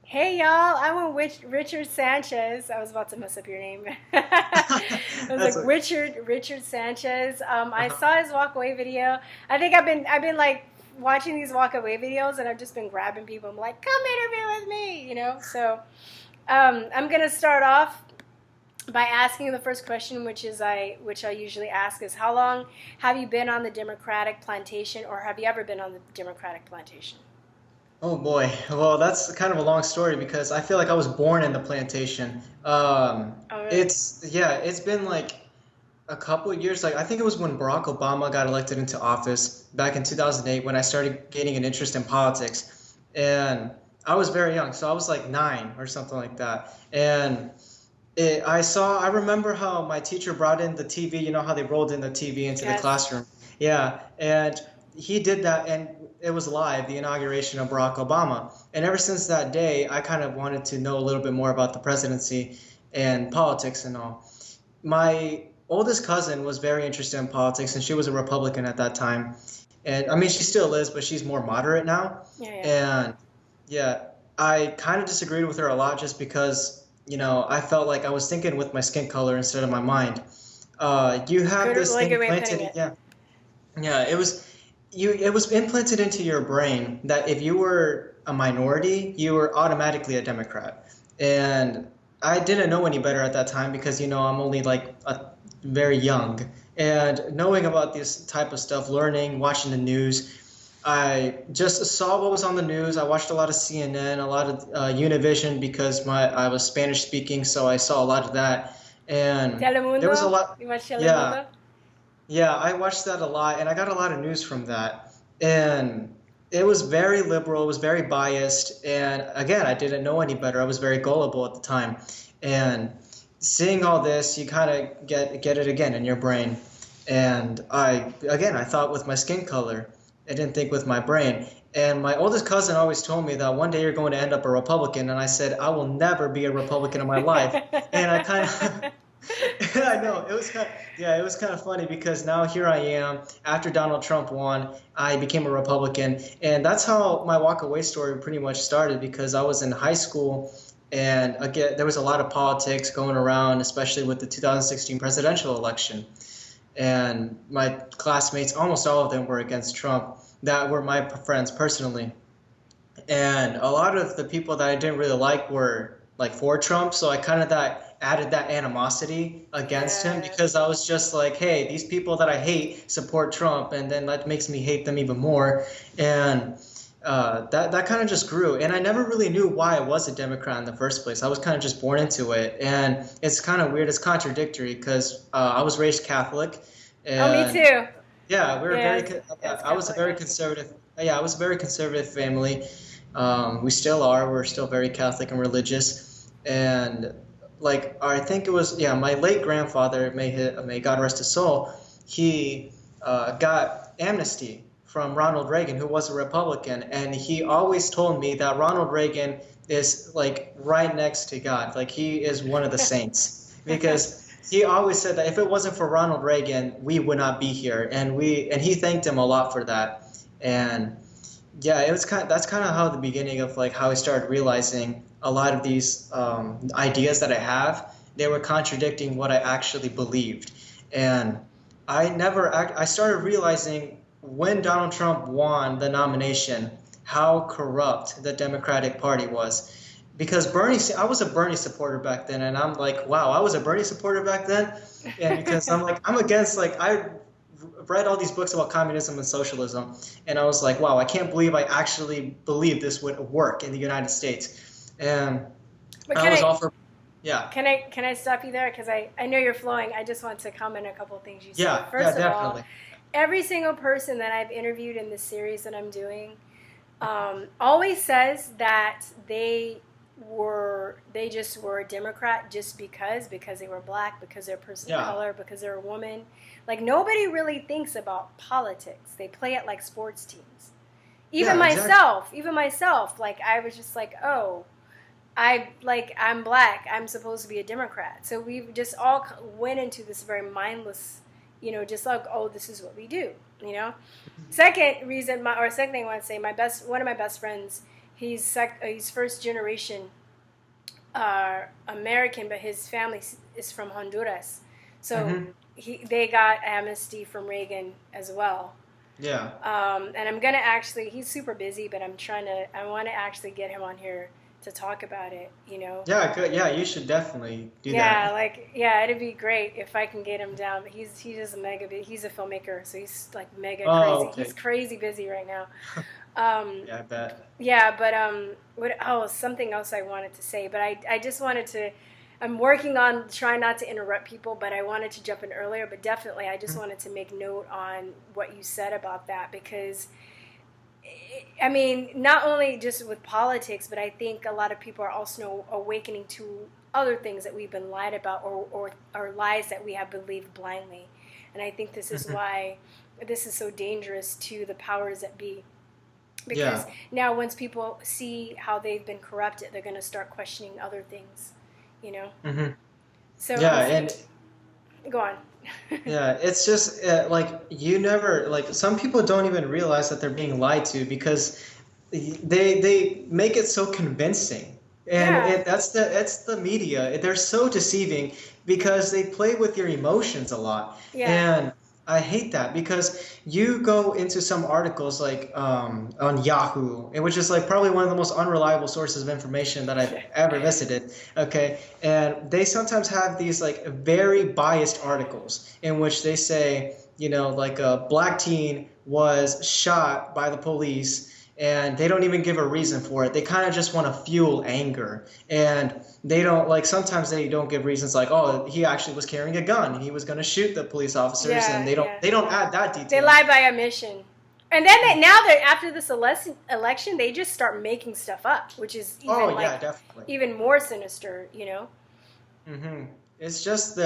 Hey y'all, I'm with Richard Sanchez. I was about to mess up your name. I was That's like a, Richard Sanchez. I uh-huh. saw his walk away video. I think I've been like watching these walk away videos, and I've just been grabbing people. I'm like, come interview with me. So I'm gonna start off by asking the first question, which I usually ask is, how long have you been on the Democratic plantation, or have you ever been on the Democratic plantation? Oh boy. Well, that's kind of a long story because I feel like I was born in the plantation. Oh, really? It's been like a couple of years. Like I think it was when Barack Obama got elected into office back in 2008 when I started gaining an interest in politics. And I was very young, so I was like 9 or something like that. And I remember how my teacher brought in the TV, you know how they rolled in the TV into the Yes. classroom. Yeah, and he did that, and it was live, the inauguration of Barack Obama. And ever since that day, I kind of wanted to know a little bit more about the presidency and politics and all. My oldest cousin was very interested in politics, and she was a Republican at that time. And I mean, she still is, but she's more moderate now. Yeah, yeah. And yeah, I kind of disagreed with her a lot just because, I felt like I was thinking with my skin color instead of my mind. You have Good, this really thing good way of putting implanted, it. yeah, yeah, it was implanted into your brain that if you were a minority, you were automatically a Democrat. And I didn't know any better at that time because, I'm only like very young. And knowing about this type of stuff, learning, watching the news, I just saw what was on the news. I watched a lot of CNN, a lot of Univision because I was Spanish speaking, so I saw a lot of that. And there was a Telemundo? lot, You watch yeah, Telemundo? yeah, I watched that a lot, and I got a lot of news from that. And it was very liberal, it was very biased, and again, I didn't know any better. I was very gullible at the time. And seeing all this, you kind of get it again in your brain. And I thought with my skin color. I didn't think with my brain. And my oldest cousin always told me that one day you're going to end up a Republican, and I said I will never be a Republican in my life. And I kind of That's I know funny. it was kind of funny because now here I am after Donald Trump won. I became a Republican, and that's how my walk away story pretty much started because I was in high school, and again there was a lot of politics going around, especially with the 2016 presidential election, and my classmates, almost all of them were against Trump. That were my friends personally, and a lot of the people that I didn't really like were like for Trump, so I kind of that added that animosity against him Yeah. because I was just like, hey, these people that I hate support Trump, and then that makes me hate them even more, and that kind of just grew, and I never really knew why I was a Democrat in the first place. I was kind of just born into it, and it's kind of weird. It's contradictory because I was raised Catholic, Oh, me and too. yeah, we were very. Yes. Yes, I was a Catholic very also. conservative. Yeah, I was a very conservative family. We still are. We're still very Catholic and religious. And like I think it was my late grandfather, may God rest his soul. He got amnesty from Ronald Reagan, who was a Republican, and he always told me that Ronald Reagan is like right next to God. Like he is one of the saints because he always said that if it wasn't for Ronald Reagan, we would not be here, and he thanked him a lot for that. And yeah, it was that's kind of how the beginning of like how I started realizing a lot of these ideas that I have, they were contradicting what I actually believed. And I started realizing when Donald Trump won the nomination how corrupt the Democratic Party was. Because I was a Bernie supporter back then, and I'm like, wow, I was a Bernie supporter back then, and because I'm like, I'm against like I read all these books about communism and socialism, and I was like, wow, I can't believe I actually believe this would work in the United States, and But I was all for, yeah, can I stop you there, because I know you're flowing. I just want to comment a couple things you said. yeah, First of all, definitely, every single person that I've interviewed in this series that I'm doing always says that they just were a Democrat just because they were black, because they're a person of yeah, color, because they're a woman. Like, nobody really thinks about politics. They play it like sports teams. yeah, exactly, Even myself, like, I was just like, oh, I'm black. I'm supposed to be a Democrat. So we just all went into this very mindless, just like, oh, this is what we do. Second thing I want to say, one of my best friends He's first generation American, but his family is from Honduras. So they got amnesty from Reagan as well. Yeah. And I'm gonna actually, he's super busy, but I want to actually get him on here to talk about it, you know? Yeah, good. Yeah, you should definitely do Yeah, that. it'd be great if I can get him down. But he's just he's a filmmaker, so he's like mega Oh, crazy. okay. He's crazy busy right now. Yeah, I bet. Yeah, but something else I wanted to say, but I just wanted to. I'm working on trying not to interrupt people, but I wanted to jump in earlier. But definitely, I just wanted to make note on what you said about that because, I mean, not only just with politics, but I think a lot of people are also awakening to other things that we've been lied about or lies that we have believed blindly. And I think this is why this is so dangerous to the powers that be. Because now once people see how they've been corrupted, they're going to start questioning other things, you know? So Yeah, and go on. yeah, it's just like you never like some people don't even realize that they're being lied to because they make it so convincing, and Yeah. that's the media. They're so deceiving because they play with your emotions a lot, Yeah. and I hate that because you go into some articles like on Yahoo, which is like probably one of the most unreliable sources of information that I've ever visited. Okay, and they sometimes have these like very biased articles in which they say, you know, like a black teen was shot by the police, and they don't even give a reason for it. They kind of just want to fuel anger, and they don't like sometimes they don't give reasons like, oh, he actually was carrying a gun and he was going to shoot the police officers, and they don't add that detail. They lie by omission. And then now that after this election, they just start making stuff up, which is even definitely even more sinister, you know. It's just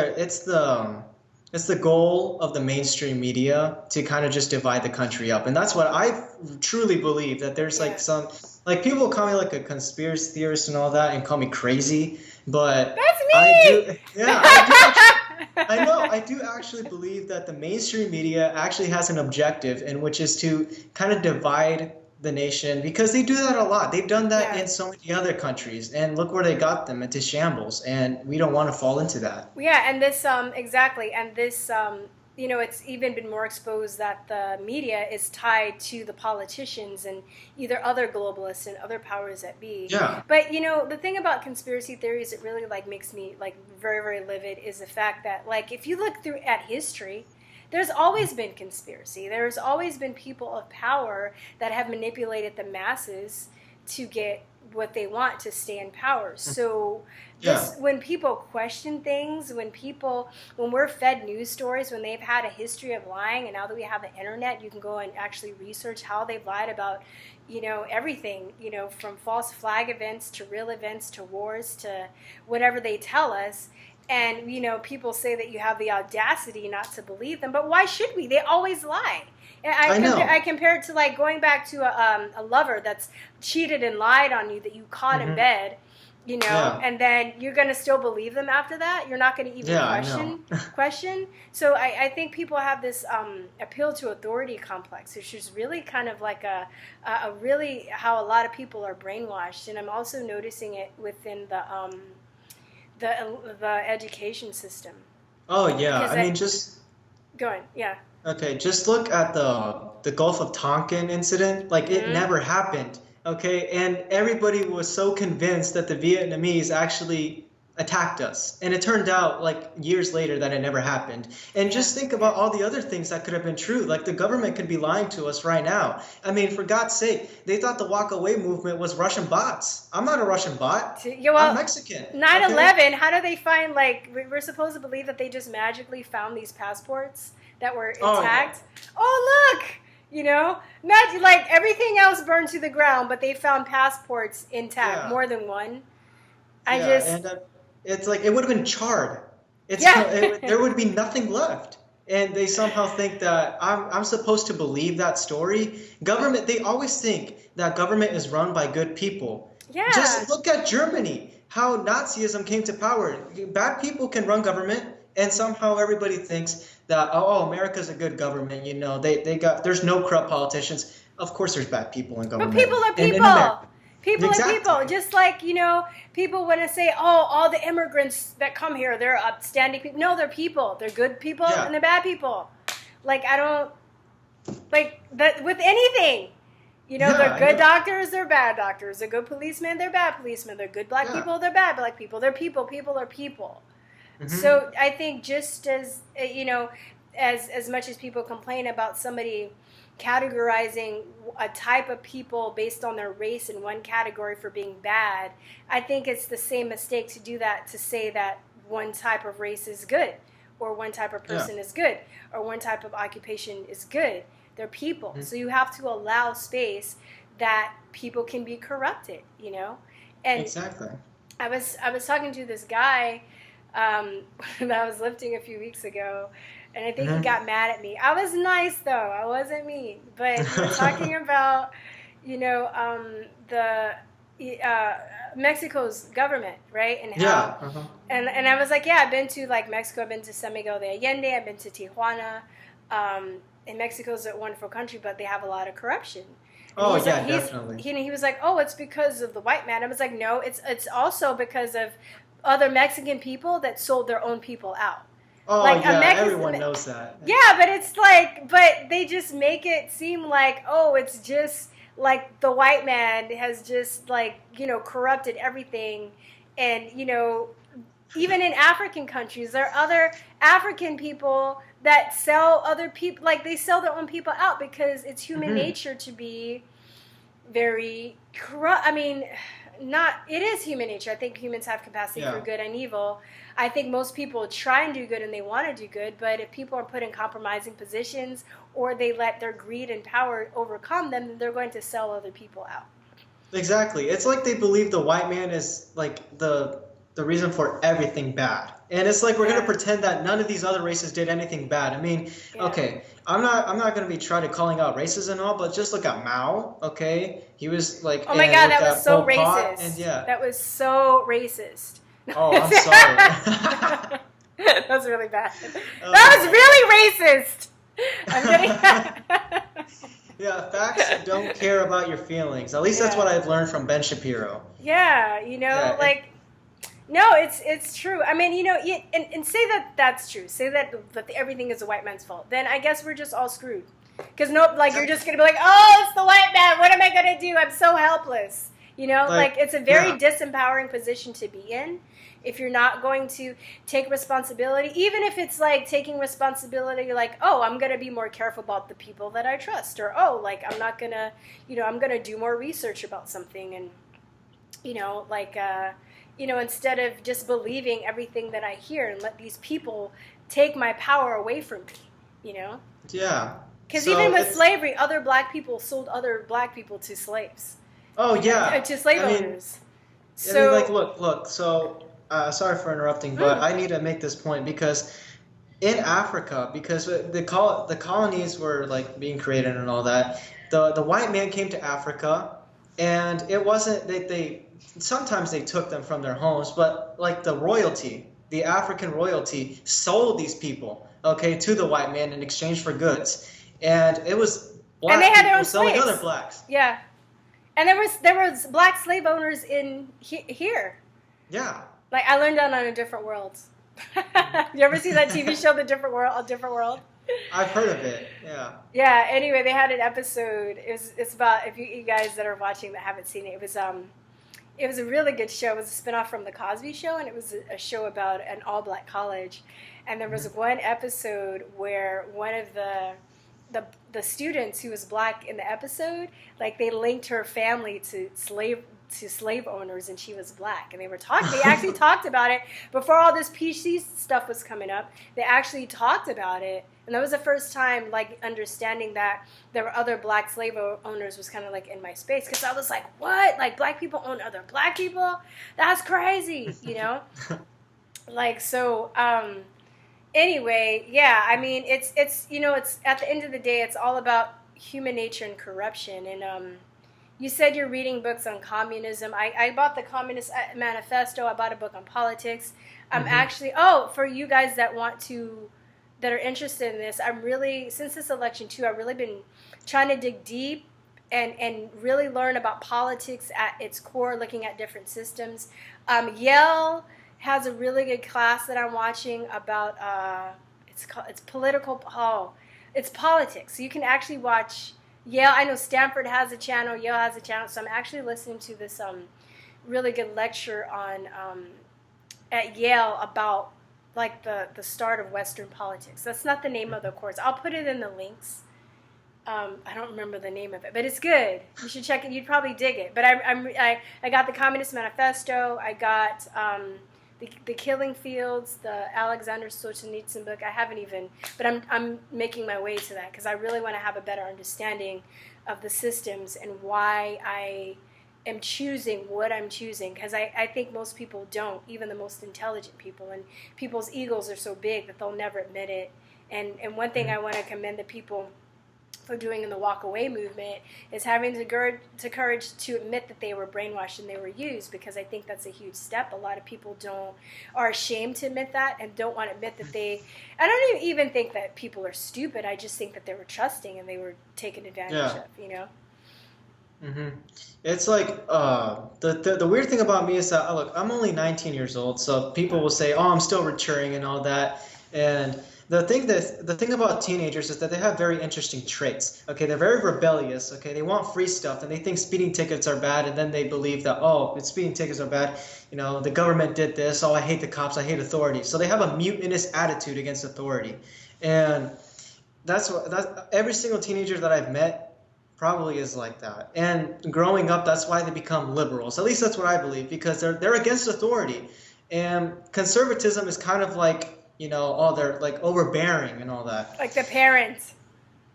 it's the goal of the mainstream media to kind of just divide the country up, and that's what I truly believe, that there's like some like people call me like a conspiracy theorist and all that and call me crazy, but that's me. I do actually believe that the mainstream media actually has an objective, in which is to kind of divide the nation, because they do that a lot. They've done that in so many other countries, and look where they got them, into shambles, and we don't want to fall into that. Yeah, and this exactly, and this you know, it's even been more exposed that the media is tied to the politicians and either other globalists and other powers that be. Yeah. But you know, the thing about conspiracy theories that really like makes me like very, very livid is the fact that like if you look through at history, there's always been conspiracy. There's always been people of power that have manipulated the masses to get what they want to stay in power. So when people question things, when we're fed news stories, when they've had a history of lying, and now that we have the internet, you can go and actually research how they've lied about, you know, everything, you know, from false flag events to real events to wars to whatever they tell us. And, you know, people say that you have the audacity not to believe them, but why should we? They always lie. I compare it to like going back to a lover that's cheated and lied on you that you caught in bed, you know, and then you're going to still believe them after that. You're not going to even question. So I think people have this appeal to authority complex, which is really kind of like a really how a lot of people are brainwashed. And I'm also noticing it within the education system. Oh yeah, I mean just go on, yeah. Okay, just look at the Gulf of Tonkin incident. Like it never happened. Okay, and everybody was so convinced that the Vietnamese actually attacked us, and it turned out like years later that it never happened. And just think about all the other things that could have been true. Like the government could be lying to us right now. I mean, for God's sake, they thought the walk away movement was Russian bots. I'm not a Russian bot. Yeah, well, I'm Mexican. 9/11. How do they find like we're supposed to believe that they just magically found these passports that were intact? Oh look. You know, imagine like everything else burned to the ground, but they found passports intact, more than one. It's like it would have been charred. There would be nothing left, and they somehow think that I'm supposed to believe that story. Government, they always think that government is run by good people. Yeah. Just look at Germany, how Nazism came to power. Bad people can run government, and somehow everybody thinks that America's a good government. You know, there's no corrupt politicians. Of course, there's bad people in government. But people are people. People Exactly. are people. Just like, people want to say, oh, all the immigrants that come here, they're upstanding people. No, they're people. They're good people and they're bad people. Like, I don't, like, that with anything. They're good doctors, they're bad doctors. They're good policemen, they're bad policemen. They're good black people, they're bad black people. They're people. People are people. Mm-hmm. So I think just as, as much as people complain about somebody categorizing a type of people based on their race in one category for being bad, I think it's the same mistake to do that, to say that one type of race is good, or one type of person is good, or one type of occupation is good. They're people. Mm-hmm. So you have to allow space that people can be corrupted, And exactly. I was talking to this guy that I was lifting a few weeks ago, and I think he got mad at me. I was nice though. I wasn't mean. But we were talking about, the Mexico's government, right? And how and I was like, yeah, I've been to like Mexico. I've been to San Miguel de Allende. I've been to Tijuana. And Mexico's a wonderful country, but they have a lot of corruption. And definitely. He was like, oh, it's because of the white man. I was like, no, it's also because of other Mexican people that sold their own people out. Oh, like everyone knows that. Yeah, but it's like, but they just make it seem like, oh, it's just like the white man has just like, corrupted everything. And, even in African countries, there are other African people that sell other people, like they sell their own people out because it's human nature to be very corrupt. I mean, it is human nature. I think humans have capacity for good and evil. I think most people try and do good and they want to do good, but if people are put in compromising positions or they let their greed and power overcome them, then they're going to sell other people out. Exactly. It's like they believe the white man is like the reason for everything bad. And it's like we're going to pretend that none of these other races did anything bad. I mean, okay, I'm not going to be trying to calling out races and all, but just look at Mao, okay? He was like, oh my God, that was so racist. And that was so racist. Oh, I'm sorry. That was really bad. That was really racist. I'm kidding. Yeah, facts don't care about your feelings. At least that's what I've learned from Ben Shapiro. Yeah, no, it's true. I mean, and say that that's true. Say that everything is the white man's fault. Then I guess we're just all screwed. Because you're just going to be like, oh, it's the white man. What am I going to do? I'm so helpless. It's a very disempowering position to be in. If you're not going to take responsibility, even if it's like taking responsibility, like, oh, I'm going to be more careful about the people that I trust. Or, oh, like, I'm not going to, I'm going to do more research about something. And, instead of just believing everything that I hear and let these people take my power away from me, Yeah. Because even with slavery, other black people sold other black people to slaves. Oh, yeah. To slave owners. So, look. So, sorry for interrupting, but I need to make this point because in Africa, because the colonies were like being created and all that, the white man came to Africa, and it wasn't they sometimes they took them from their homes, but like the African royalty sold these people, to the white man in exchange for goods. And it was black and they had their own selling slaves. Other blacks. Yeah. And there was black slave owners in here. Yeah. Like I learned that on A Different World. You ever see that TV show, A Different World? I've heard of it. Yeah. Yeah. Anyway, they had an episode. It's about, if you guys that are watching that haven't seen it, it was a really good show. It was a spinoff from The Cosby Show, and it was a show about an all-black college. And there was one episode where one of the students who was black in the episode, like they linked her family to slave owners, and she was black. And they actually talked about it before all this PC stuff was coming up. They actually talked about it. And that was the first time, like, understanding that there were other black slave owners was kind of, like, in my space. Because I was like, what? Like, black people own other black people? That's crazy, Like, so, anyway, yeah, I mean, it's it's at the end of the day, it's all about human nature and corruption. And you said you're reading books on communism. I bought the Communist Manifesto. I bought a book on politics. I'm actually, for you guys that are interested in this, I'm really, since this election too, I've really been trying to dig deep and really learn about politics at its core, looking at different systems. Yale has a really good class that I'm watching about it's politics. So you can actually watch Yale. I know Stanford has a channel, Yale has a channel. So I'm actually listening to this really good lecture on at Yale about like the start of Western politics. That's not the name of the course. I'll put it in the links. I don't remember the name of it, but it's good. You should check it. You'd probably dig it. But I got the Communist Manifesto. I got the Killing Fields, the Alexander Solzhenitsyn book. I haven't even, but I'm making my way to that because I really want to have a better understanding of the systems and why I am choosing what I'm choosing, because I think most people don't, even the most intelligent people, and people's egos are so big that they'll never admit it. And one thing I want to commend the people for doing in the walk away movement is having the courage to admit that they were brainwashed and they were used, because I think that's a huge step. A lot of people are ashamed to admit that and don't want to admit that I don't even think that people are stupid. I just think that they were trusting and they were taken advantage of, you know? Mm-hmm. It's like the weird thing about me is that look, I'm only 19 years old, so people will say, "Oh, I'm still maturing" and all that. And the thing about teenagers is that they have very interesting traits. Okay, they're very rebellious. Okay, they want free stuff, and they think speeding tickets are bad, and then they believe that speeding tickets are bad. You know, the government did this. Oh, I hate the cops. I hate authority. So they have a mutinous attitude against authority, and that's every single teenager that I've met probably is like that. And growing up, that's why they become liberals. At least that's what I believe, because they're against authority. And conservatism is kind of like, you know, they're like overbearing and all that. Like the parents.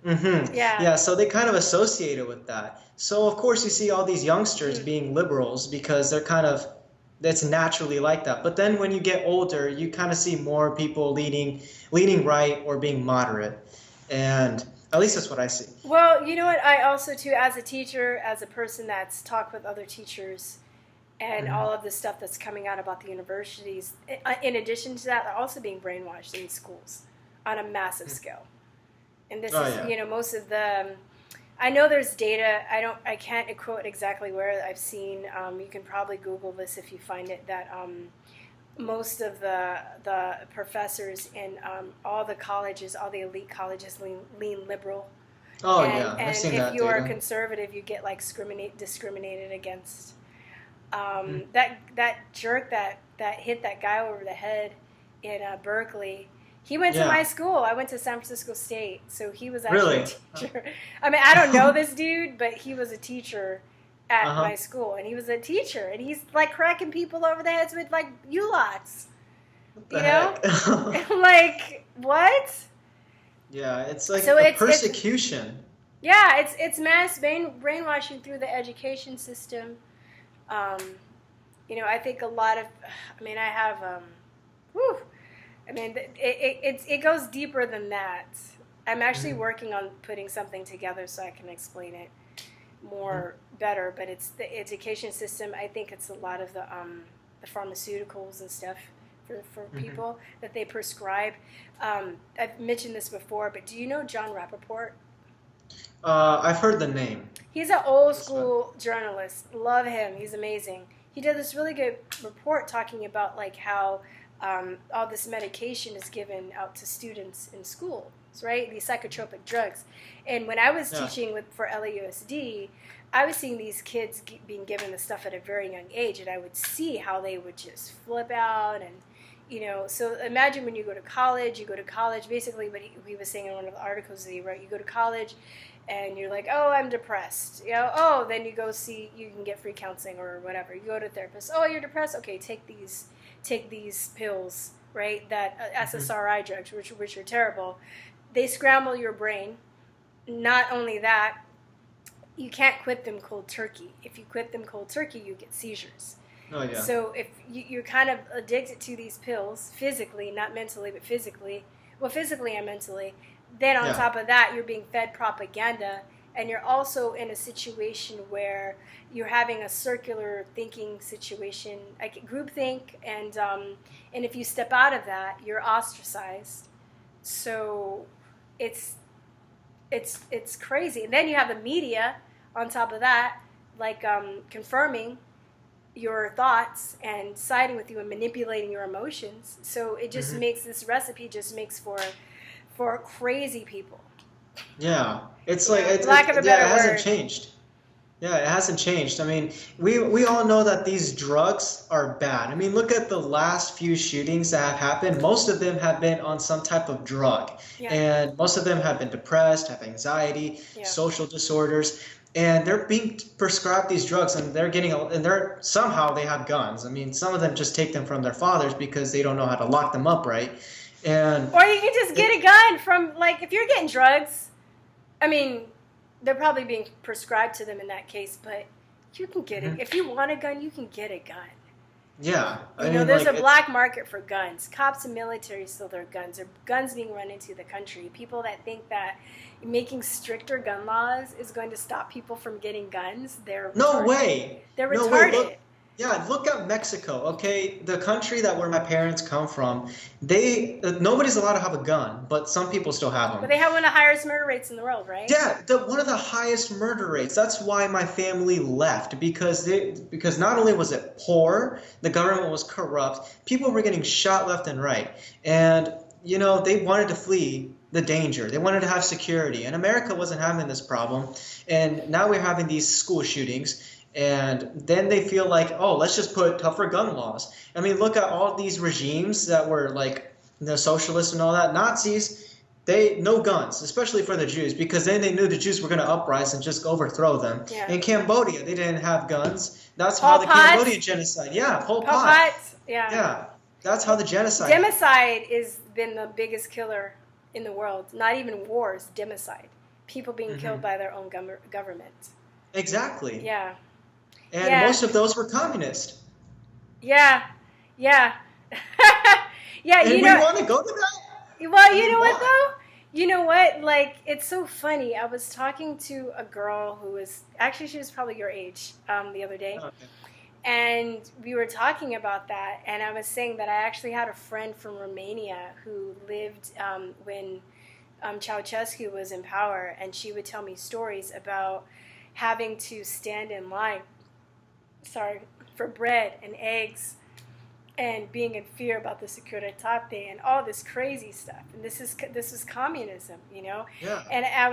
Mm-hmm. Yeah, so they kind of associate it with that. So of course you see all these youngsters being liberals because it's naturally like that. But then when you get older, you kind of see more people leaning right or being moderate. And at least that's what I see. Well, you know what? I also, too, as a teacher, as a person that's talked with other teachers and all of the stuff that's coming out about the universities, in addition to that, they're also being brainwashed in schools on a massive scale. And this is, you know, most of I know there's data. I can't quote exactly where I've seen. You can probably Google this if you find it, that most of the professors in all the colleges, all the elite colleges, lean liberal. Oh, yeah, I've seen that. And if you are data. Conservative, you get like discriminated against. That jerk that hit that guy over the head in Berkeley. He went to my school. I went to San Francisco State, so he was actually a teacher. I mean, I don't know this dude, but he was a teacher at my school, and he was a teacher, and he's like cracking people over the heads with like U-lots. You know? I'm like, what? Yeah, it's like a persecution. It's mass brainwashing through the education system. You know, I think a lot of, I have, it goes deeper than that. I'm actually working on putting something together so I can explain it more better, but it's the education system. I think it's a lot of the pharmaceuticals and stuff for people that they prescribe. I've mentioned this before, but do you know John Rappaport? I've heard the name. He's an old school journalist. Love him. He's amazing. He did this really good report talking about like how all this medication is given out to students in schools, right? These psychotropic drugs. And when I was teaching for LAUSD, I was seeing these kids being given this stuff at a very young age, and I would see how they would just flip out. And, you know, so imagine when you go to college, basically what he was saying in one of the articles that he wrote, you go to college, and you're like, oh, I'm depressed. You know, then you go see, you can get free counseling or whatever. You go to a therapist. Oh, you're depressed? Okay, take these pills, right? That SSRI drugs, which are terrible. They scramble your brain. Not only that, you can't quit them cold turkey. If you quit them cold turkey, you get seizures. Oh, yeah. So if you're kind of addicted to these pills, physically, not mentally, but physically, well, physically and mentally, then on top of that, you're being fed propaganda, and you're also in a situation where you're having a circular thinking situation, like groupthink, and if you step out of that, you're ostracized. So it's crazy. And then you have the media on top of that, like confirming your thoughts and siding with you and manipulating your emotions. So it just makes this recipe just makes for crazy people. Yeah, it's like For lack of a better it hasn't word. changed. Yeah, it hasn't changed. I mean, we all know that these drugs are bad. I mean, look at the last few shootings that have happened. Most of them have been on some type of drug, Yeah. and most of them have been depressed, have anxiety, Yeah. social disorders, and they're being prescribed these drugs, and they're somehow they have guns. I mean, some of them just take them from their fathers because they don't know how to lock them up right, and Or you can just get a gun from, like, if you're getting drugs, I mean, they're probably being prescribed to them in that case, but you can get it. If you want a gun, you can get a gun. yeah, You know, there's a black market for guns. Cops and military steal their guns. There are guns being run into the country. People that think that making stricter gun laws is going to stop people from getting guns, they're No retarded. way. They're No retarded. way. Look at Mexico, okay? The country where my parents come from, nobody's allowed to have a gun, but some people still have them. But they have one of the highest murder rates in the world, right? Yeah, one of the highest murder rates. That's why my family left, because not only was it poor, the government was corrupt, people were getting shot left and right, and you know they wanted to flee the danger. They wanted to have security, and America wasn't having this problem, and now we're having these school shootings. And then they feel like, oh, let's just put tougher gun laws. I mean, look at all these regimes that were like the socialists and all that. Nazis, no guns, especially for the Jews, because then they knew the Jews were going to uprise and just overthrow them. Yeah. In Cambodia, they didn't have guns. That's Pol how the Pot. Cambodian genocide. Yeah, Pol Pol Pot. Pot, yeah. Yeah, that's how the genocide. Democide has been the biggest killer in the world. Not even wars, democide. People being killed by their own government. Exactly. Yeah. And Yeah. most of those were communist. Yeah. Yeah. Yeah, And you we know. want to go to that? Well, you know Why? what though? You know what? Like, it's so funny. I was talking to a girl who was actually she was probably your age the other day, Okay. and we were talking about that. And I was saying that I actually had a friend from Romania who lived when Ceausescu was in power, and she would tell me stories about having to stand in line. For bread and eggs, and being in fear about the Securitate and all this crazy stuff. And this is communism, you know. Yeah. And I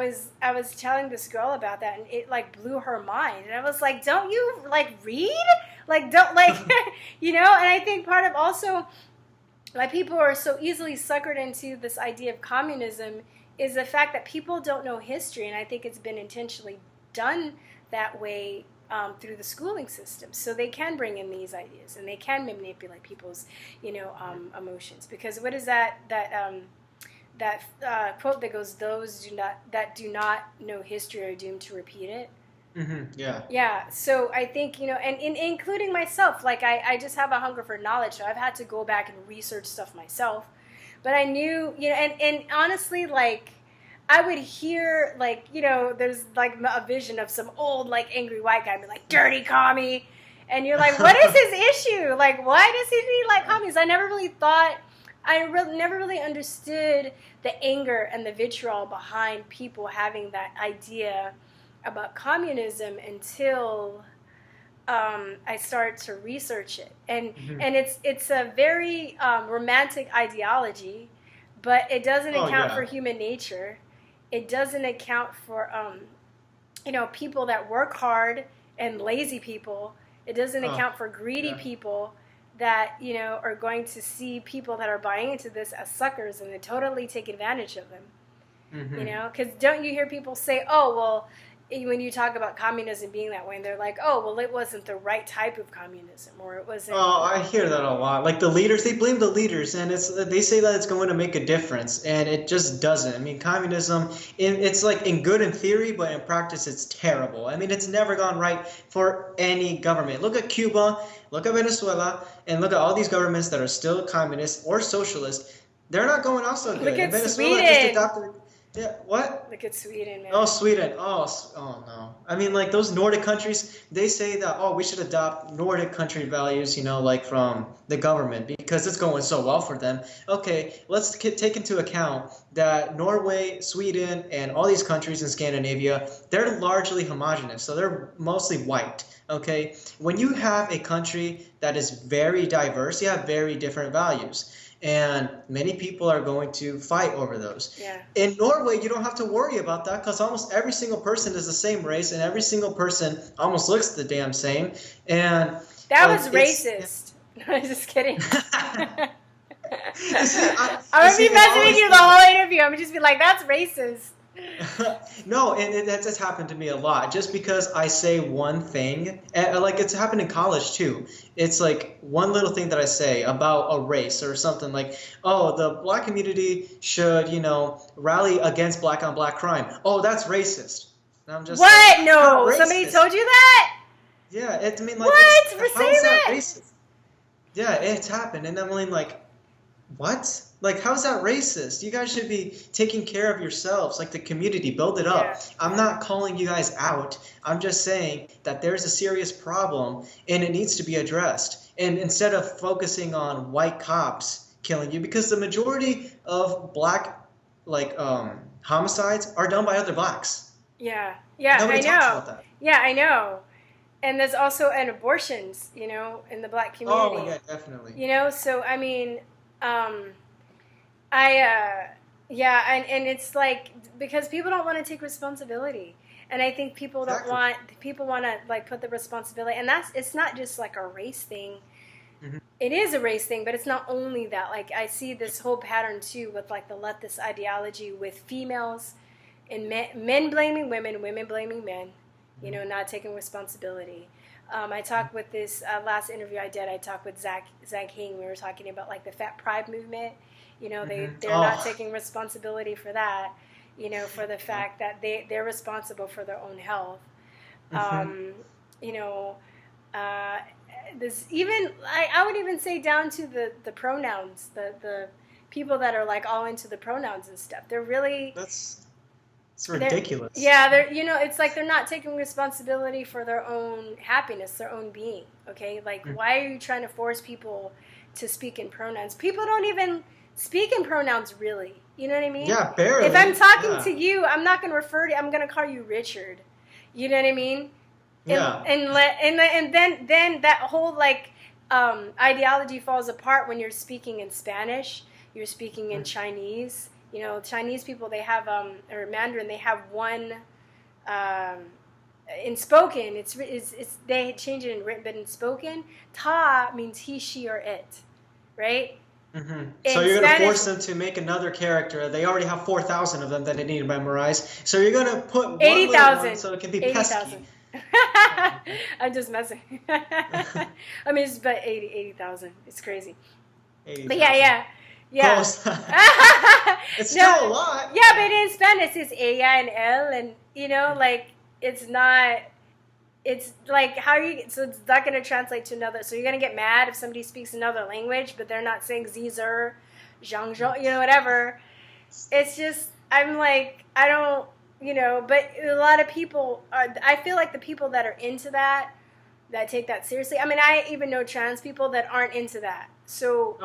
was telling this girl about that, and it like blew her mind. And I was like, don't you like read? Like don't like you know. And I think part of also why people are so easily suckered into this idea of communism is the fact that people don't know history, and I think it's been intentionally done that way. Through the schooling system, so they can bring in these ideas and they can manipulate people's, emotions. Because what is that quote that goes, "Those that do not know history are doomed to repeat it." Yeah. Yeah. So I think and including myself, like I just have a hunger for knowledge, so I've had to go back and research stuff myself. But I knew, and honestly, like. I would hear, there's, like, a vision of some old, like, angry white guy be like, dirty commie. And you're like, what is his issue? Like, why does he need, like, commies? I never really understood the anger and the vitriol behind people having that idea about communism until I started to research it. And it's a very romantic ideology, but it doesn't account for human nature. It doesn't account for, people that work hard and lazy people. It doesn't account for greedy people that, are going to see people that are buying into this as suckers and they totally take advantage of them. Because don't you hear people say, oh, well, when you talk about communism being that way, and they're like, oh, well, it wasn't the right type of communism, or it wasn't... Oh, I hear that a lot. Like the leaders, they blame the leaders, and they say that it's going to make a difference, and it just doesn't. I mean, communism, it's like in good in theory, but in practice, it's terrible. I mean, it's never gone right for any government. Look at Cuba, look at Venezuela, and look at all these governments that are still communist or socialist. They're not going out so good. Look at Venezuela Sweden. just adopted... Yeah, what? Look at Sweden, man. Oh, Sweden. Oh no. I mean, like those Nordic countries, they say that, oh, we should adopt Nordic country values, like from the government because it's going so well for them. Okay, let's take into account that Norway, Sweden, and all these countries in Scandinavia, they're largely homogenous, so they're mostly white. Okay, when you have a country that is very diverse, you have very different values. And many people are going to fight over those. Yeah. In Norway, you don't have to worry about that because almost every single person is the same race, and every single person almost looks the damn same. And that was racist. No, I'm just kidding. I'm gonna be messing with you the whole interview. I'm gonna just be like, that's racist. No, and that's just happened to me a lot. Just because I say one thing, and like it's happened in college too. It's like one little thing that I say about a race or something like, oh, the black community should, rally against black on black crime. Oh, that's racist. And I'm just what? Like, no, somebody told you that? Yeah, like what? For saying that? Racist? Yeah, it's happened, and I'm like, what? Like, how's that racist? You guys should be taking care of yourselves, like the community, build it up. Yeah. I'm not calling you guys out. I'm just saying that there's a serious problem and it needs to be addressed. And instead of focusing on white cops killing you, because the majority of black, homicides are done by other blacks. Yeah, Nobody I know. Talks about that. Yeah, I know. And there's also abortions, in the black community. Oh, yeah, definitely. So, I mean... and it's like, because people don't want to take responsibility. And I think people don't want, people want to like put the responsibility, and it's not just like a race thing. Mm-hmm. It is a race thing, but it's not only that. Like I see this whole pattern too with like the leftist ideology with females and men blaming women, women blaming men, not taking responsibility. I talked with this last interview I did. I talked with Zach Hing. We were talking about like the Fat Pride movement. They're not taking responsibility for that. For the fact that they're responsible for their own health. Mm-hmm. There's even I would even say down to the pronouns, the people that are like all into the pronouns and stuff. They're really it's ridiculous. They're it's like they're not taking responsibility for their own happiness, their own being. Okay, like why are you trying to force people to speak in pronouns? People don't even speak in pronouns really. You know what I mean? Yeah, barely. If I'm talking to you, I'm not going to refer to you. I'm going to call you Richard. You know what I mean? Yeah. And then that whole ideology falls apart when you're speaking in Spanish. You're speaking in Chinese. Chinese people, they have or Mandarin, they have one in spoken. It's they change it in written, but in spoken, ta means he, she, or it, right? Mm-hmm. So you're going to force them to make another character. They already have 4,000 of them that they need to memorize. So you're going to put 80,000 so it can be pesky. I'm just messing. I mean, it's about 80,000. It's crazy. 80,000. But yeah. It's still a lot. Yeah, but in Spanish it's ella and él, and it's not. It's like so it's not going to translate to another. So you're going to get mad if somebody speaks another language, but they're not saying Zizer, Zhangzhou, whatever. It's just, I'm like, I don't, but a lot of people I feel like the people that are into that take that seriously. I mean, I even know trans people that aren't into that. So,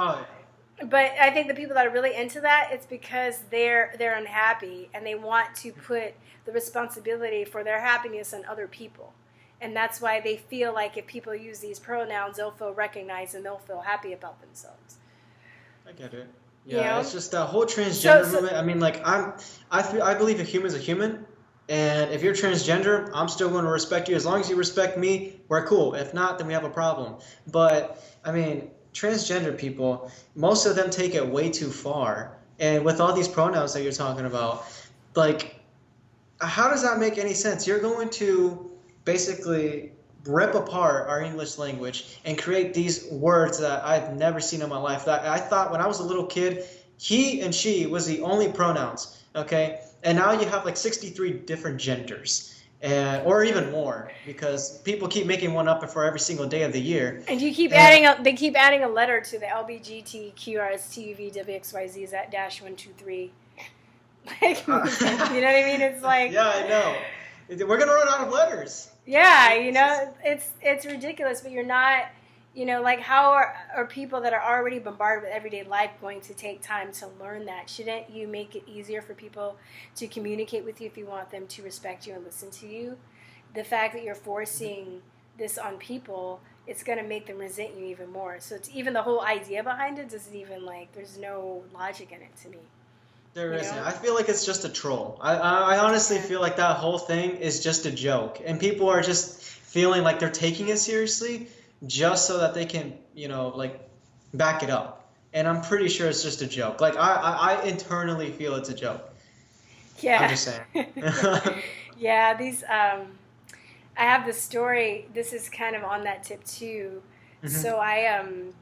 but I think the people that are really into that, it's because they're unhappy and they want to put the responsibility for their happiness on other people. And that's why they feel like if people use these pronouns, they'll feel recognized and they'll feel happy about themselves. I get it. Yeah, it's just that whole transgender movement. I mean, I believe a human's a human, and if you're transgender, I'm still going to respect you. As long as you respect me, we're cool. If not, then we have a problem. But, I mean, transgender people, most of them take it way too far. And with all these pronouns that you're talking about, how does that make any sense? You're going to basically rip apart our English language and create these words that I've never seen in my life. That I thought when I was a little kid, he and she was the only pronouns, okay? And now you have 63 different genders, or even more, because people keep making one up for every single day of the year. And they keep adding a letter to the LBGTQRSTUVWXYZ, is that -123. Like, you know what I mean? It's like, yeah, I know. We're gonna run out of letters. yeah, you know, it's ridiculous. But you're not, you know, like how are people that are already bombarded with everyday life going to take time to learn that? Shouldn't you make it easier for people to communicate with you if you want them to respect you and listen to you? The fact that you're forcing this on people, it's going to make them resent you even more. So it's even the whole idea behind it doesn't even, like, there's no logic in it to me. There isn't. I feel like it's just a troll. I honestly feel like that whole thing is just a joke. And people are just feeling like they're taking it seriously just so that they can, you know, like, back it up. And I'm pretty sure it's just a joke. Like, I internally feel it's a joke. Yeah. I'm just saying. Yeah, these, I have this story. This is kind of on that tip, too. Mm-hmm. So I'm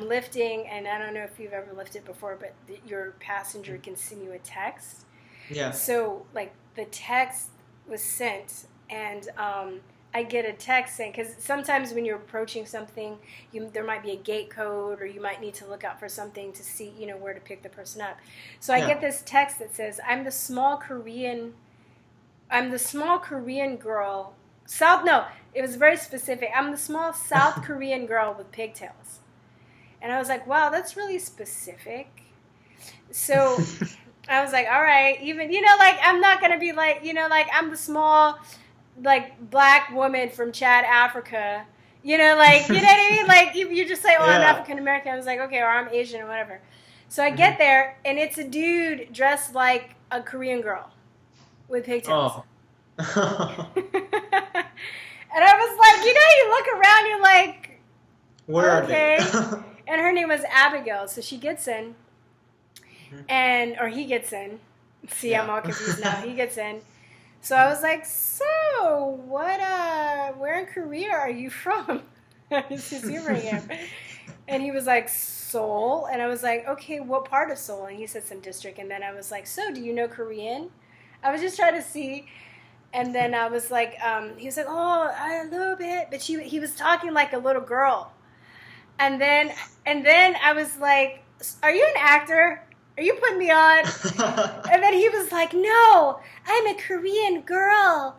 lifting, and I don't know if you've ever lifted before, but your passenger can send you a text. Yeah. So, like, the text was sent, and I get a text saying, because sometimes when you're approaching something, there might be a gate code, or you might need to look out for something to see, you know, where to pick the person up. So I get this text that says, I'm the small Korean girl. It was very specific. I'm the small South Korean girl with pigtails. And I was like, wow, that's really specific. So I was like, all right, even, you know, like, I'm not going to be like, you know, like, I'm the small, like, black woman from Chad, Africa. You know, like, you know what I mean? Like, you just say, oh, I'm African American. I was like, okay, or I'm Asian or whatever. So I get there, and it's a dude dressed like a Korean girl with pigtails. Oh. And I was like, you know, you look around, you're like, where are they? Okay. And her name was Abigail, so she gets in, or he gets in. See, I'm all confused now. He gets in. So I was like, so, where in Korea are you from? Just humoring him. And he was like, Seoul. And I was like, okay, what part of Seoul? And he said some district. And then I was like, so, do you know Korean? I was just trying to see. And then I was like, he was like, oh, a little bit. But he was talking like a little girl. And then I was like, are you an actor? Are you putting me on? And then he was like, no, I'm a Korean girl.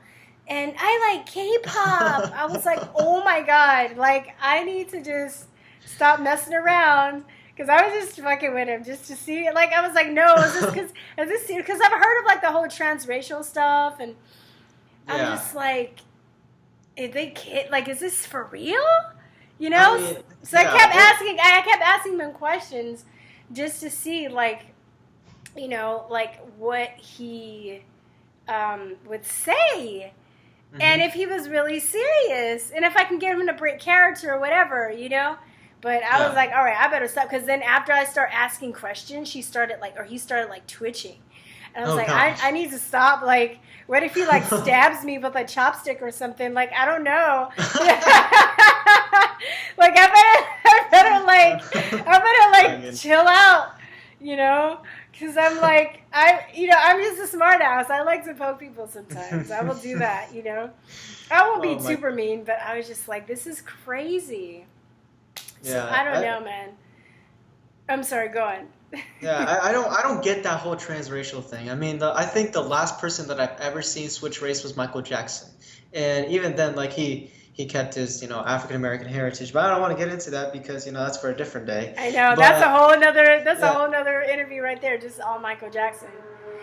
And I like K-pop. I was like, oh my God. Like, I need to just stop messing around. Because I was just fucking with him just to see. Like, I was like, no, is this because I've heard of like the whole transracial stuff. And I'm just like, is this for real? You know? I mean, so I kept asking him questions just to see, like, you know, like what he would say. Mm-hmm. And if he was really serious. And if I can get him to break character or whatever, you know? But I was like, all right, I better stop. Because then after I start asking questions, he started twitching. And I was I need to stop. Like, what if he, like, stabs me with a chopstick or something? Like, I don't know. Like, I better chill out, you know? Because I'm like, I'm just a smart ass. I like to poke people sometimes. I will do that, you know? I won't be super mean, but I was just like, this is crazy. So yeah, I don't know, man. I'm sorry, go on. Yeah, I don't get that whole transracial thing. I mean, I think the last person that I've ever seen switch race was Michael Jackson. And even then, like, he kept his, you know, African American heritage. But I don't want to get into that because, you know, that's for a different day. I know, but that's a whole nother interview right there, just all Michael Jackson.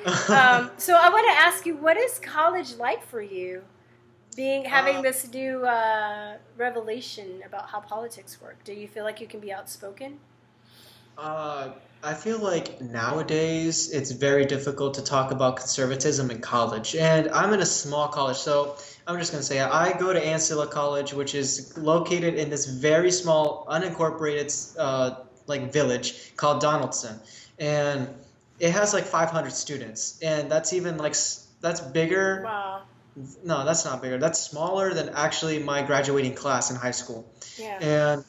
So I want to ask you, what is college like for you? Having this new revelation about how politics work. Do you feel like you can be outspoken? I feel like nowadays it's very difficult to talk about conservatism in college. And I'm in a small college, so I'm just going to say I go to Ancilla College, which is located in this very small, unincorporated village called Donaldson. And it has like 500 students. And that's even that's bigger. Wow. No, that's not bigger. That's smaller than actually my graduating class in high school. Yeah. And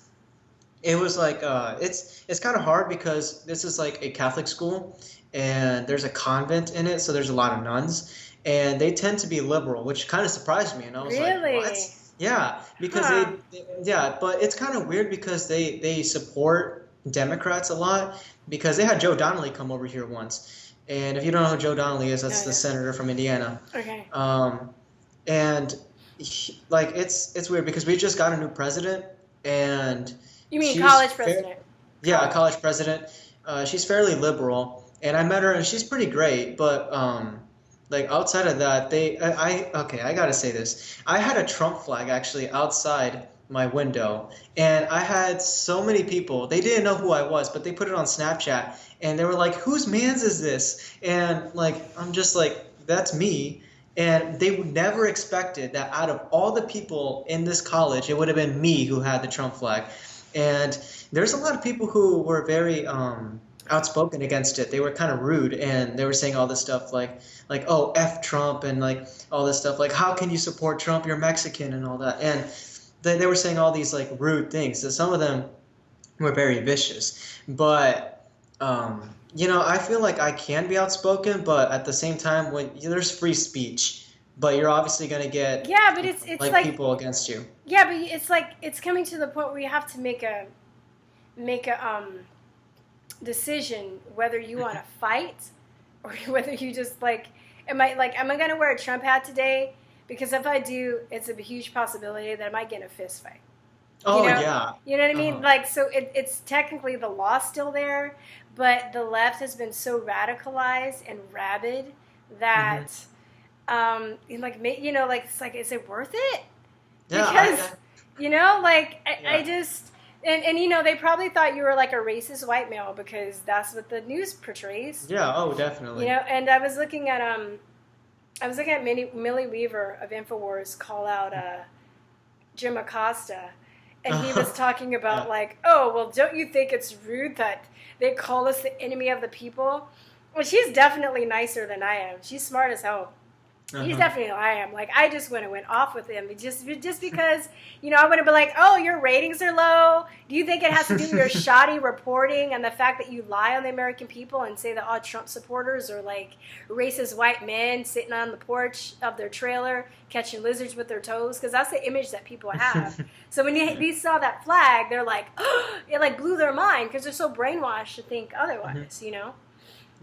it was like it's kind of hard because this is like a Catholic school and there's a convent in it, so there's a lot of nuns, and they tend to be liberal, which kind of surprised me. And I was really? like, what? Yeah, because but it's kind of weird because they support Democrats a lot because they had Joe Donnelly come over here once. And if you don't know who Joe Donnelly is, that's Oh, the yeah. senator from Indiana. Okay. And like it's weird because we just got a new president, and You mean she's college president? yeah, a College. college president. She's fairly liberal, and I met her, and she's pretty great. But like outside of that, okay, I gotta say this. I had a Trump flag actually outside my window, and I had so many people. They didn't know who I was, but they put it on Snapchat, and they were like, "Whose man's is this?" And like, I'm just like, "That's me." And they would never expected that out of all the people in this college, it would have been me who had the Trump flag. And there's a lot of people who were very outspoken against it. They were kind of rude, and they were saying all this stuff like oh F Trump, and like all this stuff like how can you support Trump? You're Mexican and all that. And they were saying all these like rude things. So some of them were very vicious. But I feel like I can be outspoken, but at the same time, when there's free speech, but you're obviously gonna get Yeah, but it's like people against you. yeah, but it's like it's coming to the point where you have to make a decision whether you want to fight or whether you just like am I gonna wear a Trump hat today? Because if I do, it's a huge possibility that I might get in a fist fight. Oh You know? yeah. You know what I mean? Uh-huh. Like, so it's technically the law's still there, but the left has been so radicalized and rabid that, it's like, is it worth it? Yeah, Because, I just, and they probably thought you were like a racist white male because that's what the news portrays. yeah, oh definitely. And I was looking at Millie Weaver of InfoWars call out Jim Acosta. And he was talking about like, oh, well, don't you think it's rude that they call us the enemy of the people? Well, she's definitely nicer than I am. She's smart as hell. He's definitely I am. Like, I just went off with him just because, I want to be like, oh, your ratings are low. Do you think it has to do with your shoddy reporting and the fact that you lie on the American people and say that all Trump supporters are like racist white men sitting on the porch of their trailer catching lizards with their toes? Because that's the image that people have. So when they saw that flag, they're like, oh, it like blew their mind because they're so brainwashed to think otherwise,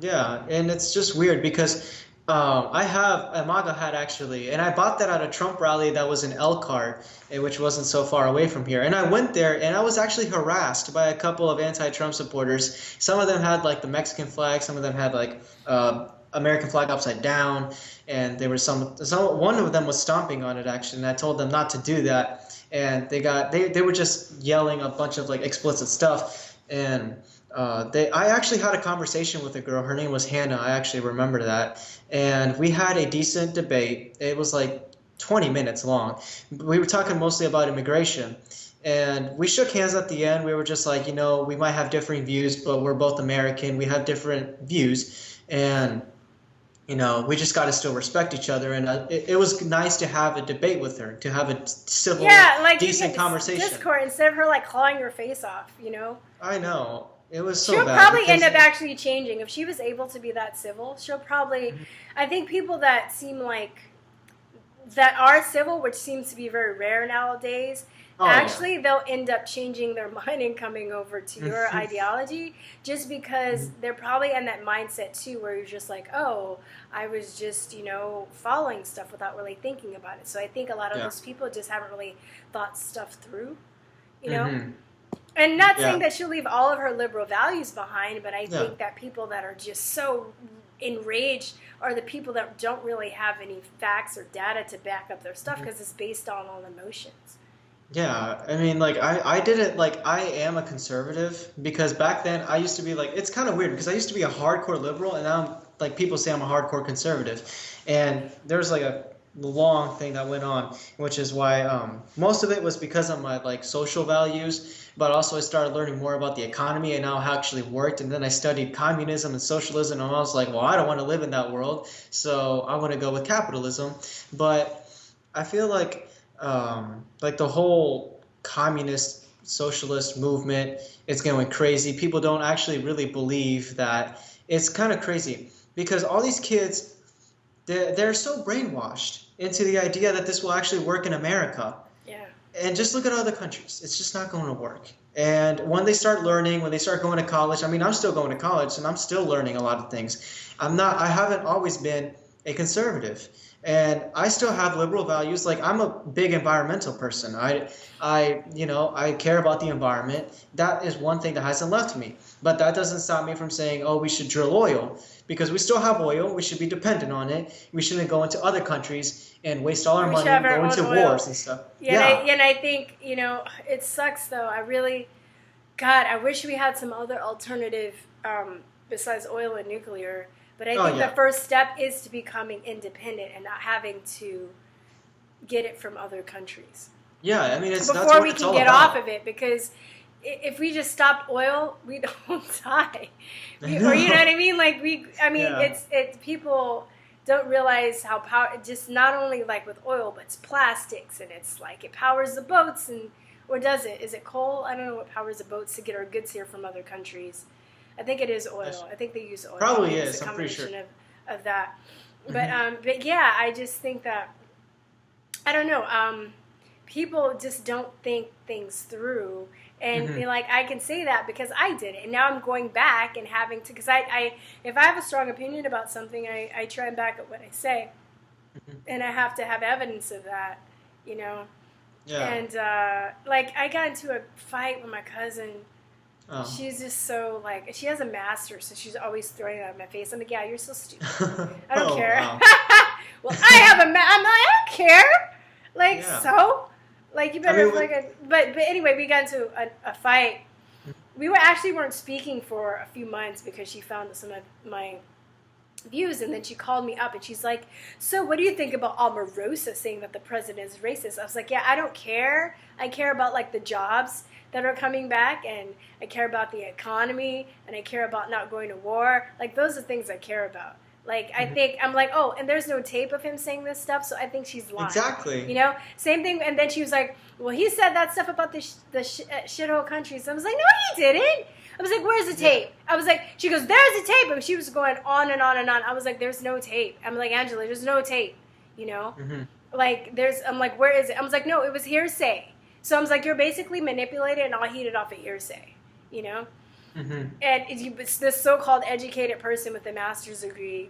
Yeah, and it's just weird because I have a MAGA hat actually, and I bought that at a Trump rally that was in Elkhart, which wasn't so far away from here. And I went there, and I was actually harassed by a couple of anti-Trump supporters. Some of them had like the Mexican flag, some of them had like American flag upside down, and there was one of them was stomping on it actually, and I told them not to do that, and they were just yelling a bunch of like explicit stuff, and I actually had a conversation with a girl. Her name was Hannah. I actually remember that. And we had a decent debate. It was like 20 minutes long. We were talking mostly about immigration. And we shook hands at the end. We were just like, we might have differing views, but we're both American. We have different views. And, we just got to still respect each other. And it was nice to have a debate with her, to have a civil, decent conversation. Discord instead of her like clawing your face off, I know. It was so she'll bad. Probably end up actually changing. If she was able to be that civil, she'll probably, I think people that seem like, that are civil, which seems to be very rare nowadays, they'll end up changing their mind and coming over to your ideology just because they're probably in that mindset too where you're just like, oh, I was just, following stuff without really thinking about it. So I think a lot of those people just haven't really thought stuff through, And not saying that she'll leave all of her liberal values behind, but I think that people that are just so enraged are the people that don't really have any facts or data to back up their stuff because it's based on all emotions. Yeah, I mean, like, I did it, like, I am a conservative because back then I used to be, like, it's kind of weird because I used to be a hardcore liberal and now, like, people say I'm a hardcore conservative. And there's, like, a long thing that went on, which is why most of it was because of my, like, social values, but also I started learning more about the economy and how it actually worked. And then I studied communism and socialism, and I was like, well, I don't want to live in that world, so I want to go with capitalism. But I feel like the whole communist socialist movement is going crazy. People don't actually really believe that. It's kind of crazy because all these kids, they're so brainwashed into the idea that this will actually work in America. Yeah. And just look at other countries. It's just not going to work. And when they start learning, when they start going to college, I mean, I'm still going to college and I'm still learning a lot of things. I haven't always been a conservative. And I still have liberal values. Like, I'm a big environmental person. I care about the environment. That is one thing that hasn't left me. But that doesn't stop me from saying, oh, we should drill oil, because we still have oil. We should be dependent on it. We shouldn't go into other countries and waste all our money and go into wars and stuff. And I think, it sucks though. I wish we had some other alternative besides oil and nuclear. But I think the first step is to becoming independent and not having to get it from other countries. Yeah, I mean, before we can get off of it, because if we just stopped oil, we don't die. Or you know what I mean? Like it's people don't realize how just not only like with oil, but it's plastics, and it's like it powers the boats, or does it? Is it coal? I don't know what powers the boats to get our goods here from other countries. I think it is oil. I think they use oil. Probably is. I'm pretty sure of that. But yeah, I just think that I don't know. People just don't think things through, and I can say that because I did it, and now I'm going back and having to, because if I have a strong opinion about something, I try and back up what I say, and I have to have evidence of that, Yeah. And I got into a fight with my cousin. Oh. She's just so she has a master's, so she's always throwing it at my face. I'm like, yeah, you're so stupid. I don't care. Wow. Well, I have I'm like, I don't care. So, you better but anyway, we got into a fight. We weren't speaking for a few months because she found some of my views, and then she called me up and she's like, so what do you think about Omarosa saying that the president is racist? I was like, yeah, I don't care. I care about the jobs that are coming back, and I care about the economy, and I care about not going to war. Those are things I care about. I think, I'm like, oh, and there's no tape of him saying this stuff, so I think she's lying. Exactly. Same thing, and then she was like, well, he said that stuff about the shithole countries. I was like, no, he didn't. I was like, where's the tape? I was like, she goes, there's a tape, and she was going on and on and on. I was like, there's no tape. I'm like, Angela, there's no tape, I'm like, where is it? I was like, no, it was hearsay. So I was like, you're basically manipulated, and I'll heat it off at hearsay, And it's this so-called educated person with a master's degree,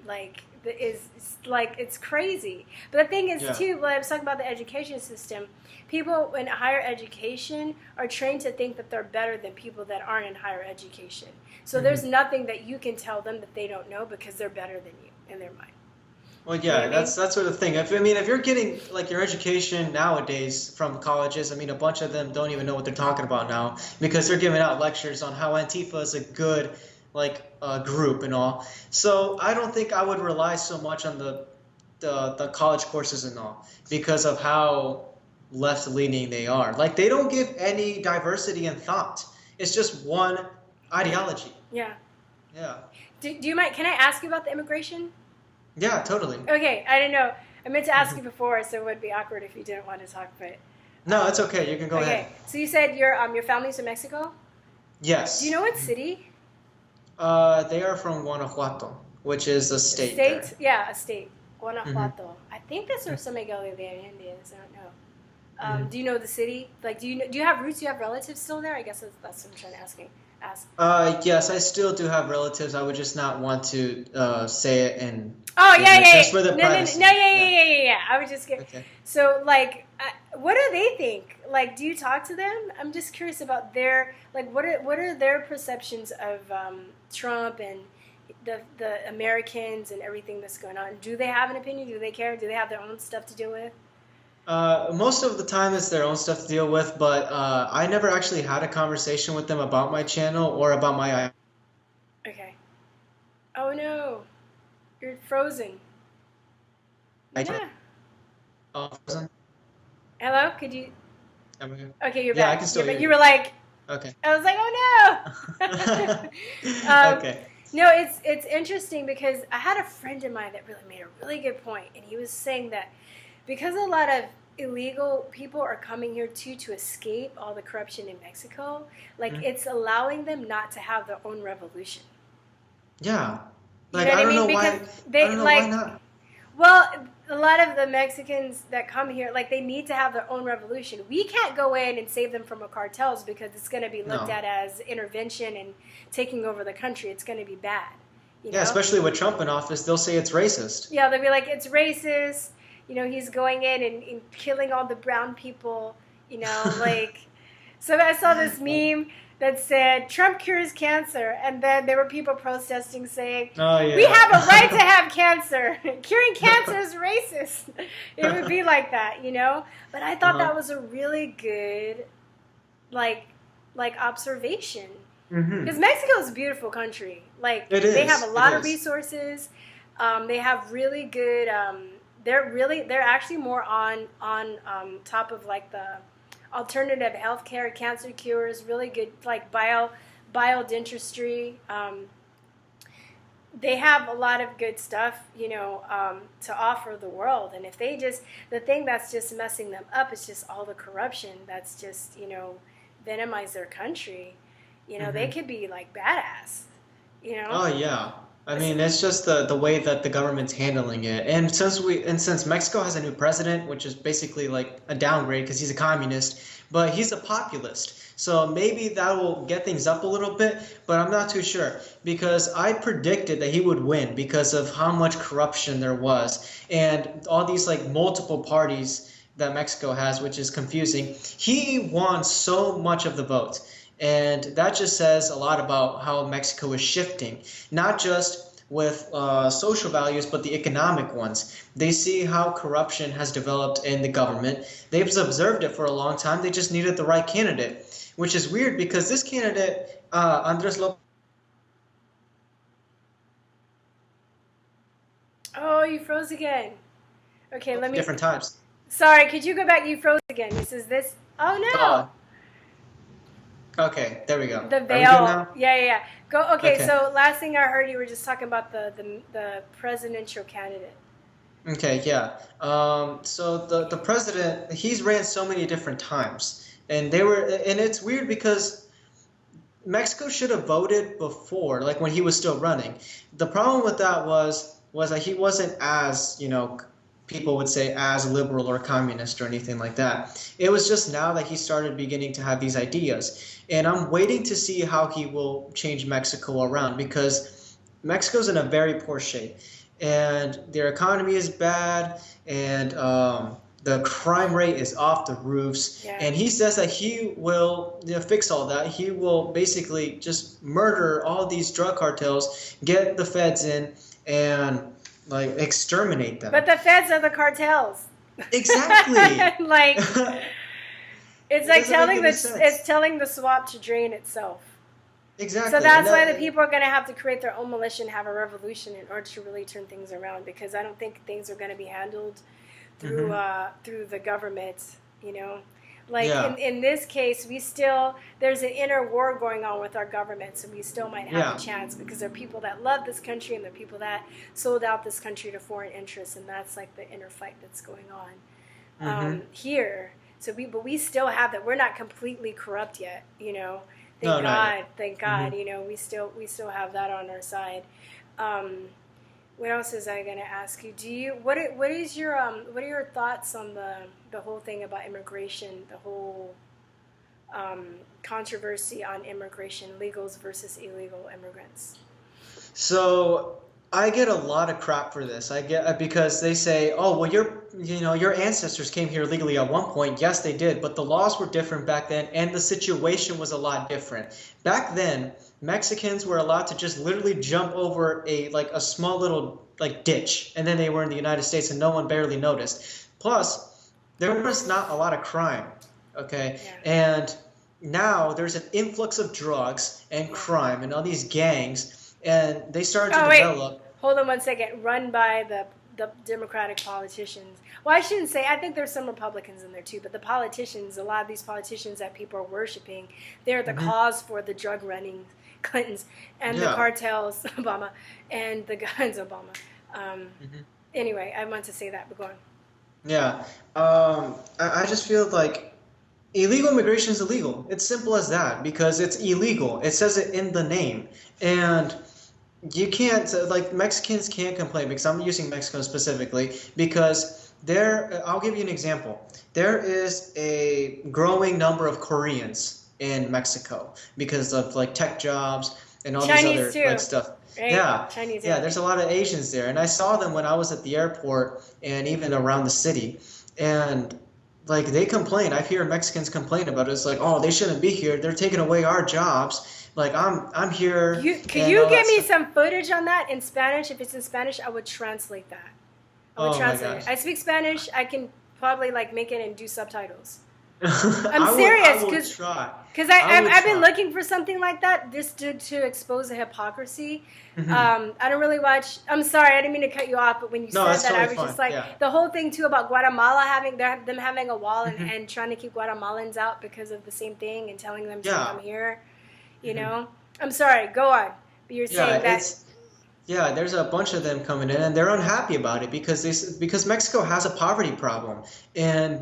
it's crazy. But the thing is, too, when I was talking about the education system, people in higher education are trained to think that they're better than people that aren't in higher education. So there's nothing that you can tell them that they don't know because they're better than you in their mind. Well, yeah, that's sort of thing. If you're getting your education nowadays from colleges, a bunch of them don't even know what they're talking about now because they're giving out lectures on how Antifa is a good group and all. So I don't think I would rely so much on the college courses and all because of how left-leaning they are. They don't give any diversity in thought. It's just one ideology. Yeah. Yeah. Do you mind? Can I ask you about the immigration? Yeah, totally. Okay, I didn't know. I meant to ask you before, so it would be awkward if you didn't want to talk. But no, it's okay. You can go ahead. Okay, so you said your family's from Mexico? Yes. Do you know what city? They are from Guanajuato, which is a state. State? There. Yeah, a state. Guanajuato. I think that's where San Miguel de Allende is. I don't know. Do you know the city? Do you have roots? Do you have relatives still there? I guess that's what I'm trying to ask. Yes, I still do have relatives. I would just not want to say it and. Oh yeah. Just for the privacy. No, yeah. I was just kidding. Okay. So what do they think? Do you talk to them? I'm just curious about their what are their perceptions of Trump and the Americans and everything that's going on? Do they have an opinion? Do they care? Do they have their own stuff to deal with? Most of the time it's their own stuff to deal with, but I never actually had a conversation with them about my channel or about my. Okay. Oh no, you're frozen. Yeah. Oh, frozen. Hello, could you? Okay, you're back. Yeah, I can still hear you. You were like. Okay. I was like, oh no. Okay. No, it's interesting because I had a friend of mine that really made a really good point, and he was saying that because a lot of illegal people are coming here to escape all the corruption in Mexico, it's allowing them not to have their own revolution. Yeah. I don't know why. Why not? Well, a lot of the Mexicans that come here, like they need to have their own revolution. We can't go in and save them from our cartels because it's going to be looked No. at as intervention and taking over the country. It's going to be bad. You know? Yeah, especially with Trump in office, they'll say it's racist. Yeah, they'll be like, it's racist. You know, he's going in and killing all the brown people. You know, like. So I saw this meme that said Trump cures cancer, and then there were people protesting saying, Oh, yeah. we have a right to have cancer. Curing cancer is racist. It would be like that, you know? But I thought that was a really good, like observation. Because Mexico is a beautiful country. Like, It is. they have a lot It of is. resources. They have really good, they're actually more on top of, like, the alternative healthcare, cancer cures, really good, like biodentistry. They have a lot of good stuff, you know, to offer the world. And if they just, the thing that's just messing them up is just all the corruption that's just, you know, venomize their country. You know, they could be like badass, you know? Oh yeah. I mean, it's just the way that the government's handling it. And since Mexico has a new president, which is basically like a downgrade because he's a communist, but he's a populist. So maybe that will get things up a little bit, but I'm not too sure because I predicted that he would win because of how much corruption there was and all these like multiple parties that Mexico has, which is confusing. He won so much of the vote. And that just says a lot about how Mexico is shifting, not just with social values, but the economic ones. They see how corruption has developed in the government. They've observed it for a long time. They just needed the right candidate, which is weird because this candidate, Andres Lopez. Oh, you froze again. Okay, let me. Different times. Sorry, could you go back? You froze again. This is this. Oh no. Okay, there we go. The Are we veil. good now? Yeah. Go. Okay, Okay. so last thing I heard, you were just talking about the presidential candidate. Okay, yeah. So the president, he's ran so many different times, and it's weird because Mexico should have voted before, like when he was still running. The problem with that was that he wasn't as, you know, people would say as liberal or communist or anything like that. It was just now that he started beginning to have these ideas. And I'm waiting to see how he will change Mexico around because Mexico's in a very poor shape. And their economy is bad, and the crime rate is off the roofs. Yeah. And he says that he will fix all that. He will basically just murder all these drug cartels, get the feds in, and like exterminate them. But the feds are the cartels. Exactly. Like it's like doesn't make any sense. telling the swamp to drain itself. Exactly. So that's And why the people are going to have to create their own militia and have a revolution in order to really turn things around. Because I don't think things are going to be handled through through the government. You know, like Yeah. in this case, there's an inner war going on with our government, so we still might have a chance because there are people that love this country and there are people that sold out this country to foreign interests, and that's like the inner fight that's going on here. So we still have that. We're not completely corrupt yet. You know. Thank God. You know, we still have that on our side. What else is I going to ask you? What are your thoughts on the whole thing about immigration, the whole controversy on immigration, legals versus illegal immigrants? So I get a lot of crap for this. Because they say, "Oh, well, your ancestors came here legally at one point." Yes, they did, but the laws were different back then, and the situation was a lot different. Back then, Mexicans were allowed to just literally jump over a small little like ditch, and then they were in the United States, and no one barely noticed. Plus, there was not a lot of crime. Okay, and now there's an influx of drugs and crime and all these gangs. And they started to develop. Hold on one second. Run by the Democratic politicians. Well, I shouldn't say. I think there's some Republicans in there too. But the politicians, a lot of these politicians that people are worshiping, they're the cause for the drug running Clintons and the cartels, Obama, and the guns, Obama. Anyway, I meant to say that, but go on. Yeah. I just feel like illegal immigration is illegal. It's simple as that because it's illegal. It says it in the name. And You can't, like, Mexicans can't complain because I'm using Mexico specifically because there, I'll give you an example. There is a growing number of Koreans in Mexico because of like tech jobs and all these Chinese other like too, stuff. right? Yeah, Chinese, yeah, yeah. there's a lot of Asians there, and I saw them when I was at the airport and even around the city, and like they complain. I hear Mexicans complain about it. It's like, oh, they shouldn't be here. They're taking away our jobs. Like I'm here Could and you all that give me stuff. some footage on that in Spanish? If it's in Spanish, I would translate that. I would Oh my translate it. gosh. I speak Spanish. I can probably like make it and do subtitles. I'm I serious, will because try. I I've, will I've been try. looking for something like that just to expose the hypocrisy. Hmm. I don't really watch. I'm sorry, I didn't mean to cut you off, but when you No, said that's that, I totally was fine. just like, Yeah. the whole thing too about Guatemala them having a wall Hmm. and trying to keep Guatemalans out because of the same thing and telling them to Yeah. come here. You Hmm. know, I'm sorry. Go on. But you're Yeah, saying that. it's yeah, there's a bunch of them coming in and they're unhappy about it because because Mexico has a poverty problem and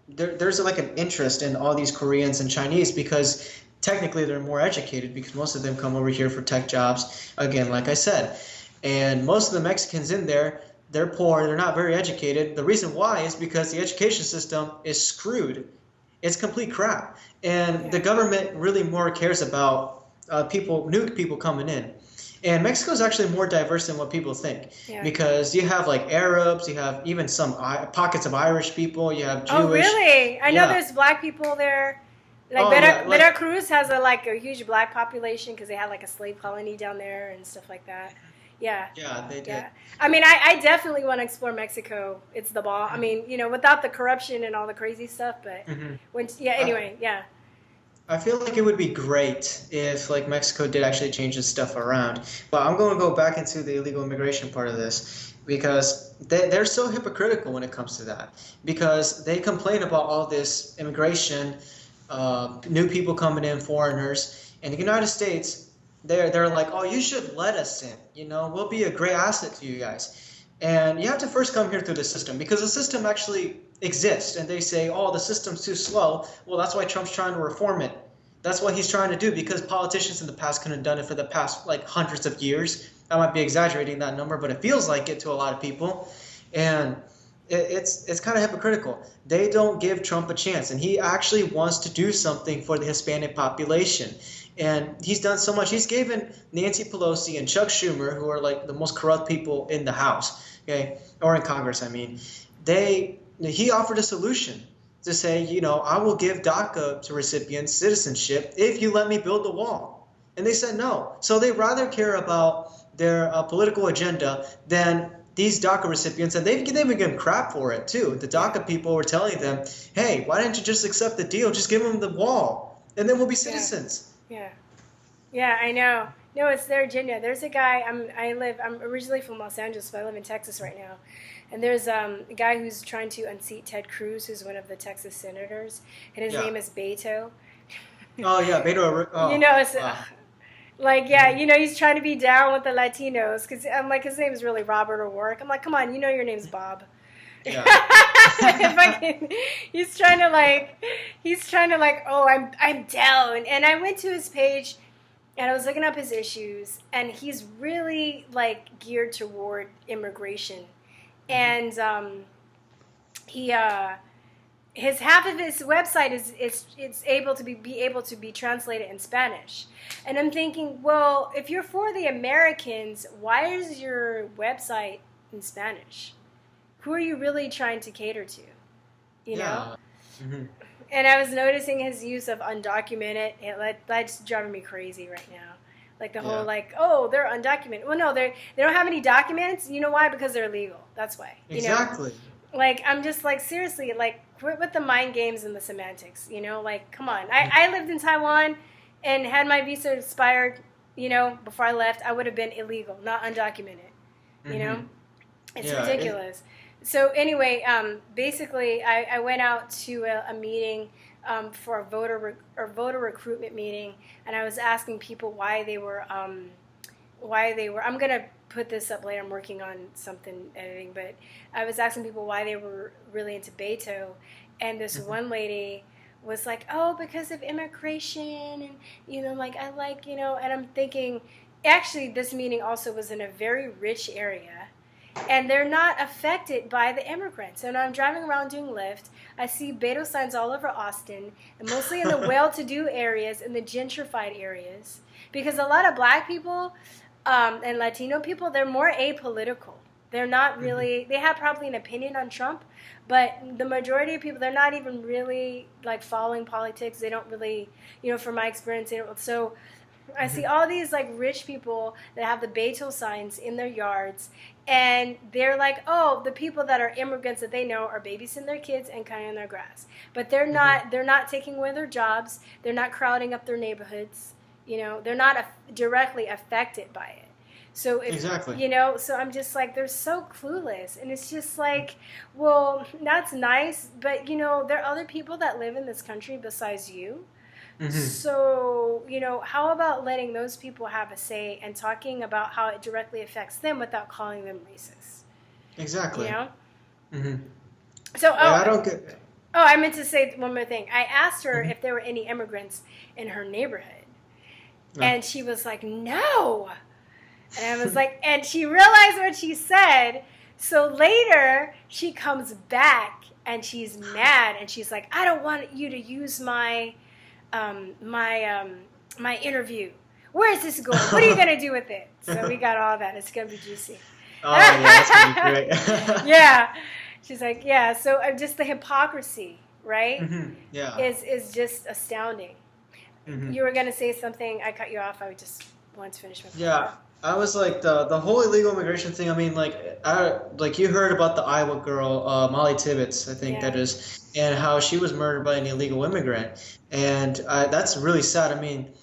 there's like an interest in all these Koreans and Chinese because technically they're more educated because most of them come over here for tech jobs again like I said. And most of the Mexicans in there, they're poor, they're not very educated. The reason why is because the education system is screwed. It's complete crap. And the Yeah. government really more cares about new people coming in. And Mexico is actually more diverse than what people think Yeah. because you have like Arabs, you have even some pockets of Irish people, you have Oh, Jewish. really? I know Yeah. there's black people there. Like Oh yeah. Like Veracruz has a huge black population because they had like a slave colony down there and stuff like that. Yeah, yeah, they did. yeah. I mean, I definitely want to explore Mexico. It's the ball. I mean, without the corruption and all the crazy stuff, but Hmm. yeah. I, Anyway, yeah, I feel like it would be great if like Mexico did actually change this stuff around. But I'm going to go back into the illegal immigration part of this because they're so hypocritical when it comes to that. Because they complain about all this immigration, new people coming in, foreigners. In the United States, they're like, oh, you should let us in. We'll be a great asset to you guys. And you have to first come here through the system because the system actually exists. And they say, oh, the system's too slow. Well, that's why Trump's trying to reform it. That's what he's trying to do because politicians in the past couldn't have done it for the past like hundreds of years. I might be exaggerating that number, but it feels like it to a lot of people. And it's kind of hypocritical. They don't give Trump a chance, and he actually wants to do something for the Hispanic population. And he's done so much. He's given Nancy Pelosi and Chuck Schumer, who are like the most corrupt people in the House, okay, or in Congress, I mean, he offered a solution to say, I will give DACA to recipients citizenship if you let me build the wall. And they said no. So they rather care about their political agenda than these DACA recipients, and they've given crap for it too. The yeah, DACA people were telling them, hey, why didn't you just accept the deal? Just give them the wall, and then we'll be yeah, citizens. yeah, yeah. I know. No, it's their agenda. There's a guy. I'm originally from Los Angeles, but I live in Texas right now. And there's a guy who's trying to unseat Ted Cruz, who's one of the Texas senators, and his Yeah. name is Beto. Oh yeah, Beto. You Oh, know, it's wow. like, yeah, Hmm. he's trying to be down with the Latinos because I'm like, his name is really Robert O'Rourke. I'm like, come on, your name's Bob. If Yeah. I can, he's trying to like, oh, I'm down, and I went to his page and I was looking up his issues, and he's really like geared toward immigration, Hmm. and he his half of his website is it's able to be able to be translated in Spanish, and I'm thinking, well, if you're for the Americans, why is your website in Spanish? Who are you really trying to cater to? You know? Yeah. Hmm. And I was noticing his use of undocumented. That's driving me crazy right now. Like the whole Yeah. like, oh, they're undocumented. Well, no, they don't have any documents. You know why? Because they're illegal. That's why. Exactly. Like I'm just like seriously, like quit with the mind games and the semantics. Like come on. I lived in Taiwan, and had my visa expired, before I left, I would have been illegal, not undocumented. You Hmm. know, it's Yeah. ridiculous. So anyway, basically, I went out to a meeting for a voter recruitment meeting, and I was asking people why they were. I'm gonna put this up later. I'm working on something editing, but I was asking people why they were really into Beto, and this Hmm. one lady was like, "Oh, because of immigration, and like I like," and I'm thinking. actually, this meeting also was in a very rich area, and they're not affected by the immigrants. And when I'm driving around doing Lyft, I see Beto signs all over Austin, and mostly in the well-to-do areas, in the gentrified areas, because a lot of black people and Latino people, they're more apolitical. They're not really, they have probably an opinion on Trump, but the majority of people, they're not even really like following politics. They don't really, from my experience, they don't. So I see all these like rich people that have the Beto signs in their yards, and they're like, oh, the people that are immigrants that they know are babysitting their kids and cutting their grass. But they're not taking away their jobs. They're not crowding up their neighborhoods. They're not directly affected by it. So Exactly. So I'm just like, they're so clueless, and it's just like, well, that's nice, but there are other people that live in this country besides you. So how about letting those people have a say and talking about how it directly affects them without calling them racist? Exactly. So I don't get. Oh, I meant to say one more thing. I asked her if there were any immigrants in her neighborhood, and she was like, no. And I was like, and she realized what she said. So later she comes back and she's mad, and she's like, I don't want you to use my my interview. Where is this going? What are you going to do with it? So we got all that. It's going to be juicy. Oh, yeah, that's going to be great. Yeah. She's like, yeah. So just the hypocrisy, right? Yeah. Is just astounding. You were going to say something. I cut you off. I just wanted to finish my point. Yeah. I was like the whole illegal immigration thing. I mean, like you heard about the Iowa girl, Molly Tibbetts, I think that is, and how she was murdered by an illegal immigrant, and that's really sad. I mean,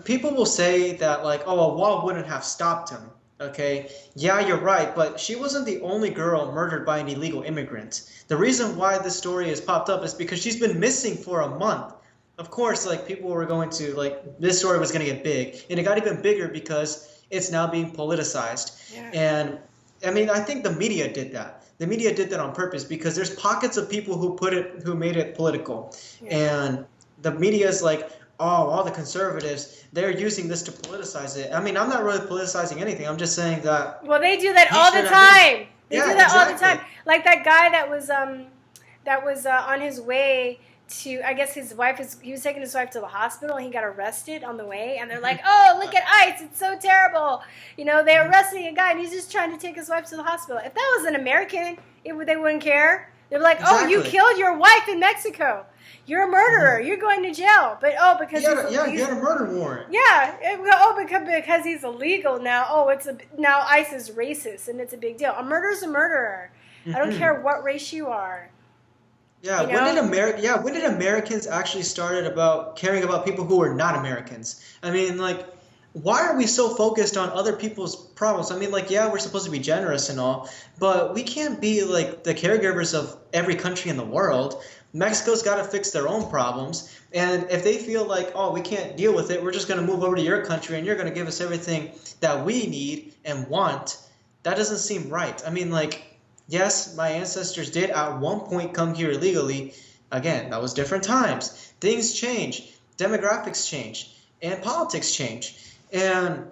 people will say that like, oh, a wall wouldn't have stopped him. Okay, yeah, you're right, but she wasn't the only girl murdered by an illegal immigrant. The reason why this story has popped up is because she's been missing for a month. Of course, like people were going to like this story was going to get big, and it got even bigger because it's now being politicized. Yeah. And I mean, I think the media did that. The media did that on purpose because there's pockets of people who made it political, and the media is like, oh, all the conservatives, they're using this to politicize it. I mean, I'm not really politicizing anything. I'm just saying that. Well, they do that all the time. They do that all the time. Exactly. Like that guy that was on his way to, I guess he was taking his wife to the hospital, and he got arrested on the way, and they're like, oh, look at ICE, it's so terrible. They arrested a guy, and he's just trying to take his wife to the hospital. If that was an American, they wouldn't care. They'd be like, oh, you killed your wife in Mexico. You're a murderer. You're going to jail. But because he had a murder warrant. Yeah. Because he's illegal now. Oh, now ICE is racist, and it's a big deal. A murderer's a murderer. I don't care what race you are. Yeah, when did Americans actually started about caring about people who are not Americans? I mean, like, why are we so focused on other people's problems? I mean, like, yeah, we're supposed to be generous and all, but we can't be like the caregivers of every country in the world. Mexico's got to fix their own problems, and if they feel like, oh, we can't deal with it, we're just going to move over to your country and you're going to give us everything that we need and want, that doesn't seem right. I mean, like, yes, my ancestors did at one point come here illegally. Again, that was different times. Things change, demographics change, and politics change. And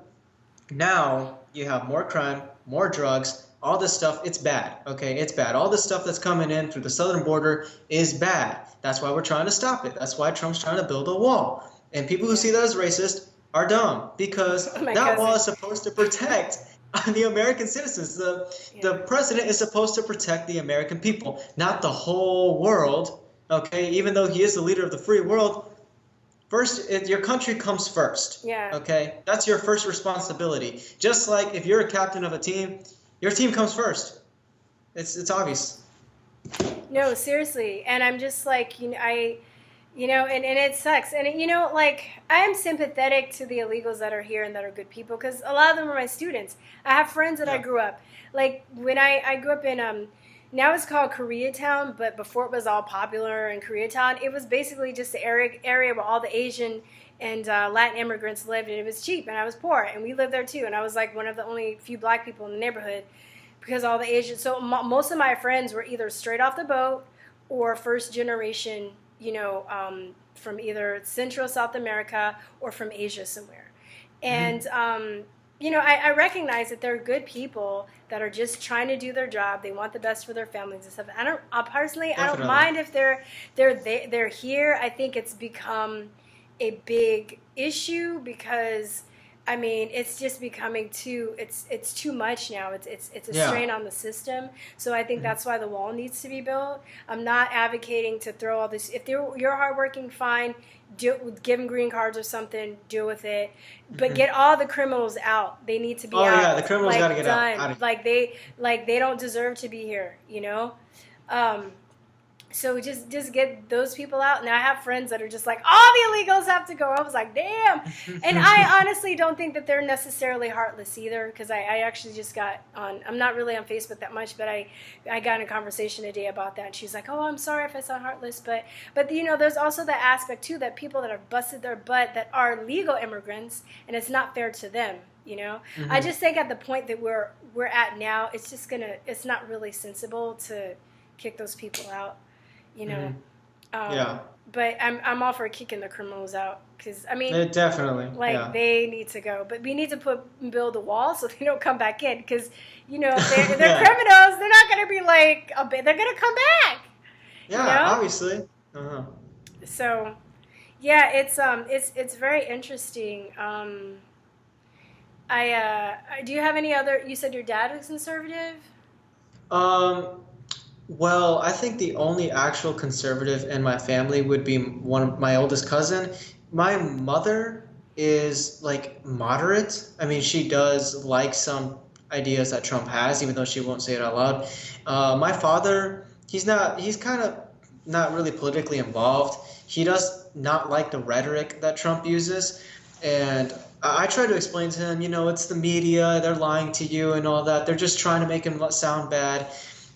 now you have more crime, more drugs, all this stuff. It's bad, okay? It's bad. All this stuff that's coming in through the southern border is bad. That's why we're trying to stop it. That's why Trump's trying to build a wall. And people who see that as racist are dumb, because that wall is supposed to protect the American citizens. The president is supposed to protect the American people, not the whole world. Okay, even though he is the leader of the free world, first, your country comes first. Yeah. Okay, that's your first responsibility. Just like if you're a captain of a team, your team comes first. It's obvious. No, seriously, and I'm just like, and it sucks. And, like, I'm sympathetic to the illegals that are here and that are good people, because a lot of them are my students. I have friends that I grew up. Like, when I grew up in, now it's called Koreatown, but before it was all popular in Koreatown, it was basically just the area where all the Asian and Latin immigrants lived, and it was cheap, and I was poor, and we lived there too. And I was like one of the only few black people in the neighborhood, because all the Asians, so most of my friends were either straight off the boat or first generation, from either Central South America or from Asia somewhere. And you know, I recognize that there are good people that are just trying to do their job. They want the best for their families and stuff. I don't personally. I don't Definitely. mind if they're here. I think it's become a big issue because, I mean, it's just becoming it's too much now. It's a strain on the system. So I think that's why the wall needs to be built. I'm not advocating to throw all this. If you're hardworking, fine. Give them green cards or something. Deal with it, but get all the criminals out. They need to be out. Oh yeah, the criminals got to get out. Like they don't deserve to be here. You know. So just get those people out. Now I have friends that are just like, all the illegals have to go. I was like, damn. And I honestly don't think that they're necessarily heartless either, because I actually just got on, I'm not really on Facebook that much, but I got in a conversation today about that. And she's like, oh, I'm sorry if I sound heartless. But you know, there's also the aspect too that people that have busted their butt that are legal immigrants, and it's not fair to them. You know, I just think at the point that we're at now, it's not really sensible to kick those people out. You know, but I'm all for kicking the criminals out, because I mean, definitely, they need to go, but we need to build a wall so they don't come back in, because you know if they're criminals, they're not going to be like they're going to come back. Yeah, you know? Obviously. So, yeah, it's very interesting. Do you have any other? You said your dad was conservative. Well, I think the only actual conservative in my family would be my oldest cousin. My mother is like moderate. I mean, she does like some ideas that Trump has, even though she won't say it out loud. My father, he's kind of not really politically involved. He does not like the rhetoric that Trump uses. And I try to explain to him, you know, it's the media, they're lying to you and all that. They're just trying to make him sound bad.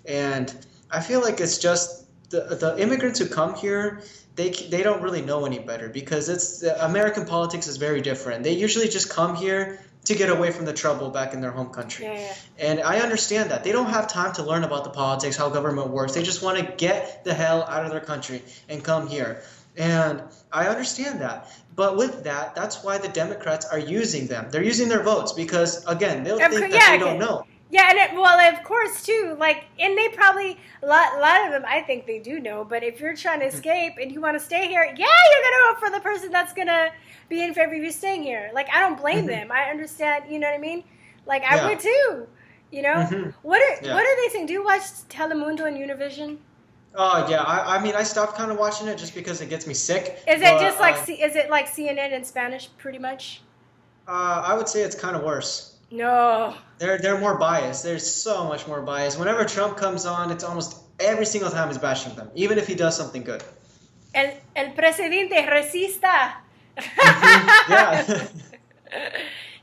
And I feel like it's just the immigrants who come here, they don't really know any better, because American politics is very different. They usually just come here to get away from the trouble back in their home country. Yeah. And I understand that. They don't have time to learn about the politics, how government works. They just want to get the hell out of their country and come here. And I understand that. But with that, that's why the Democrats are using them. They're using their votes because, again, they'll think that they don't know. Yeah, and of course too, like, and they probably a lot of them, I think they do know. But if you're trying to escape and you want to stay here, yeah, you're gonna vote for the person that's gonna be in favor of you staying here. Like, I don't blame them. I understand. You know what I mean? Like, I would too. You know, what are they saying? Do you watch Telemundo and Univision? Oh yeah, I mean, I stopped kind of watching it just because it gets me sick. Is it just like is it like CNN in Spanish, pretty much? I would say it's kind of worse. No. They're more biased. There's so much more bias. Whenever Trump comes on, it's almost every single time is bashing them, even if he does something good. El presidente resista. Yeah.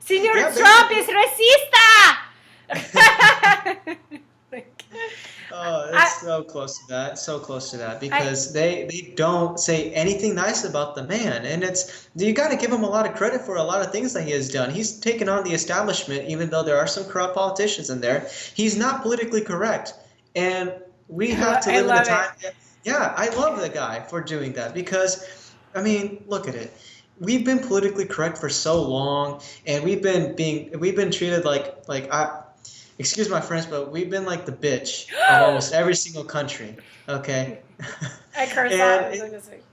Señor Trump is resista. Oh, it's so close to that, because they don't say anything nice about the man, and you got to give him a lot of credit for a lot of things that he has done. He's taken on the establishment, even though there are some corrupt politicians in there. He's not politically correct, and we have to live in a time. Yeah, I love the guy for doing that, because, I mean, look at it. We've been politically correct for so long, and we've been treated like excuse my French, but we've been like the bitch of almost every single country, okay? I curse and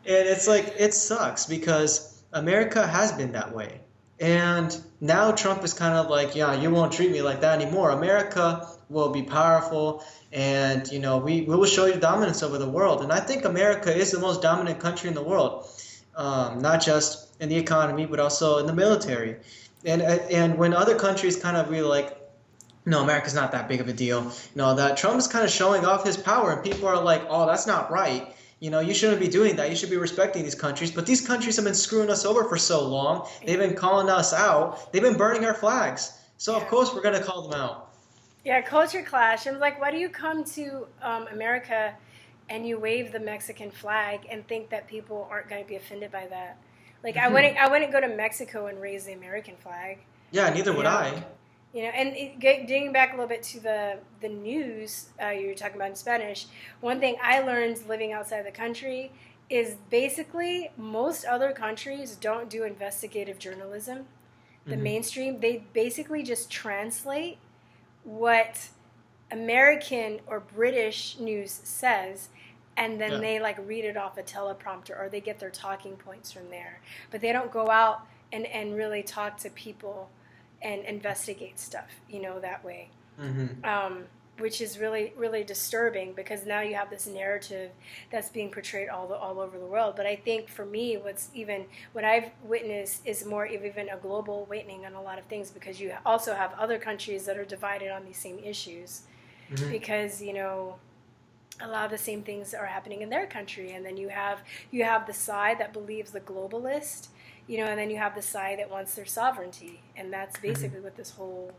it's like, it sucks, because America has been that way. And now Trump is kind of like, yeah, you won't treat me like that anymore. America will be powerful, and, you know, we will show you dominance over the world. And I think America is the most dominant country in the world, not just in the economy, but also in the military. And when other countries kind of really like, no, America's not that big of a deal. That Trump is kind of showing off his power, and people are like, oh, that's not right. You shouldn't be doing that. You should be respecting these countries. But these countries have been screwing us over for so long. They've been calling us out. They've been burning our flags. So, of course, we're going to call them out. Yeah, culture clash. I'm like, why do you come to America and you wave the Mexican flag and think that people aren't going to be offended by that? Like, I wouldn't go to Mexico and raise the American flag. Yeah, neither would I. And getting back a little bit to the news you were talking about in Spanish, one thing I learned living outside the country is basically most other countries don't do investigative journalism. the mainstream, they basically just translate what American or British news says, and then they like read it off a teleprompter, or they get their talking points from there. But they don't go out and really talk to people and investigate stuff, that way. Which is really, really disturbing, because now you have this narrative that's being portrayed all over the world. But I think for me, what I've witnessed is more of even a global awakening on a lot of things, because you also have other countries that are divided on these same issues, because, a lot of the same things are happening in their country. And then you have the side that believes the globalist, and then you have the side that wants their sovereignty. And that's basically what this whole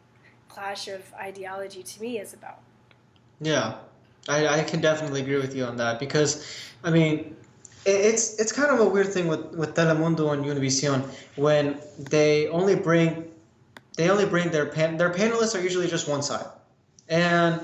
clash of ideology to me is about. Yeah, I can definitely agree with you on that, because I mean, it's kind of a weird thing with Telemundo and Univision, when they only bring their panelists are usually just one side, and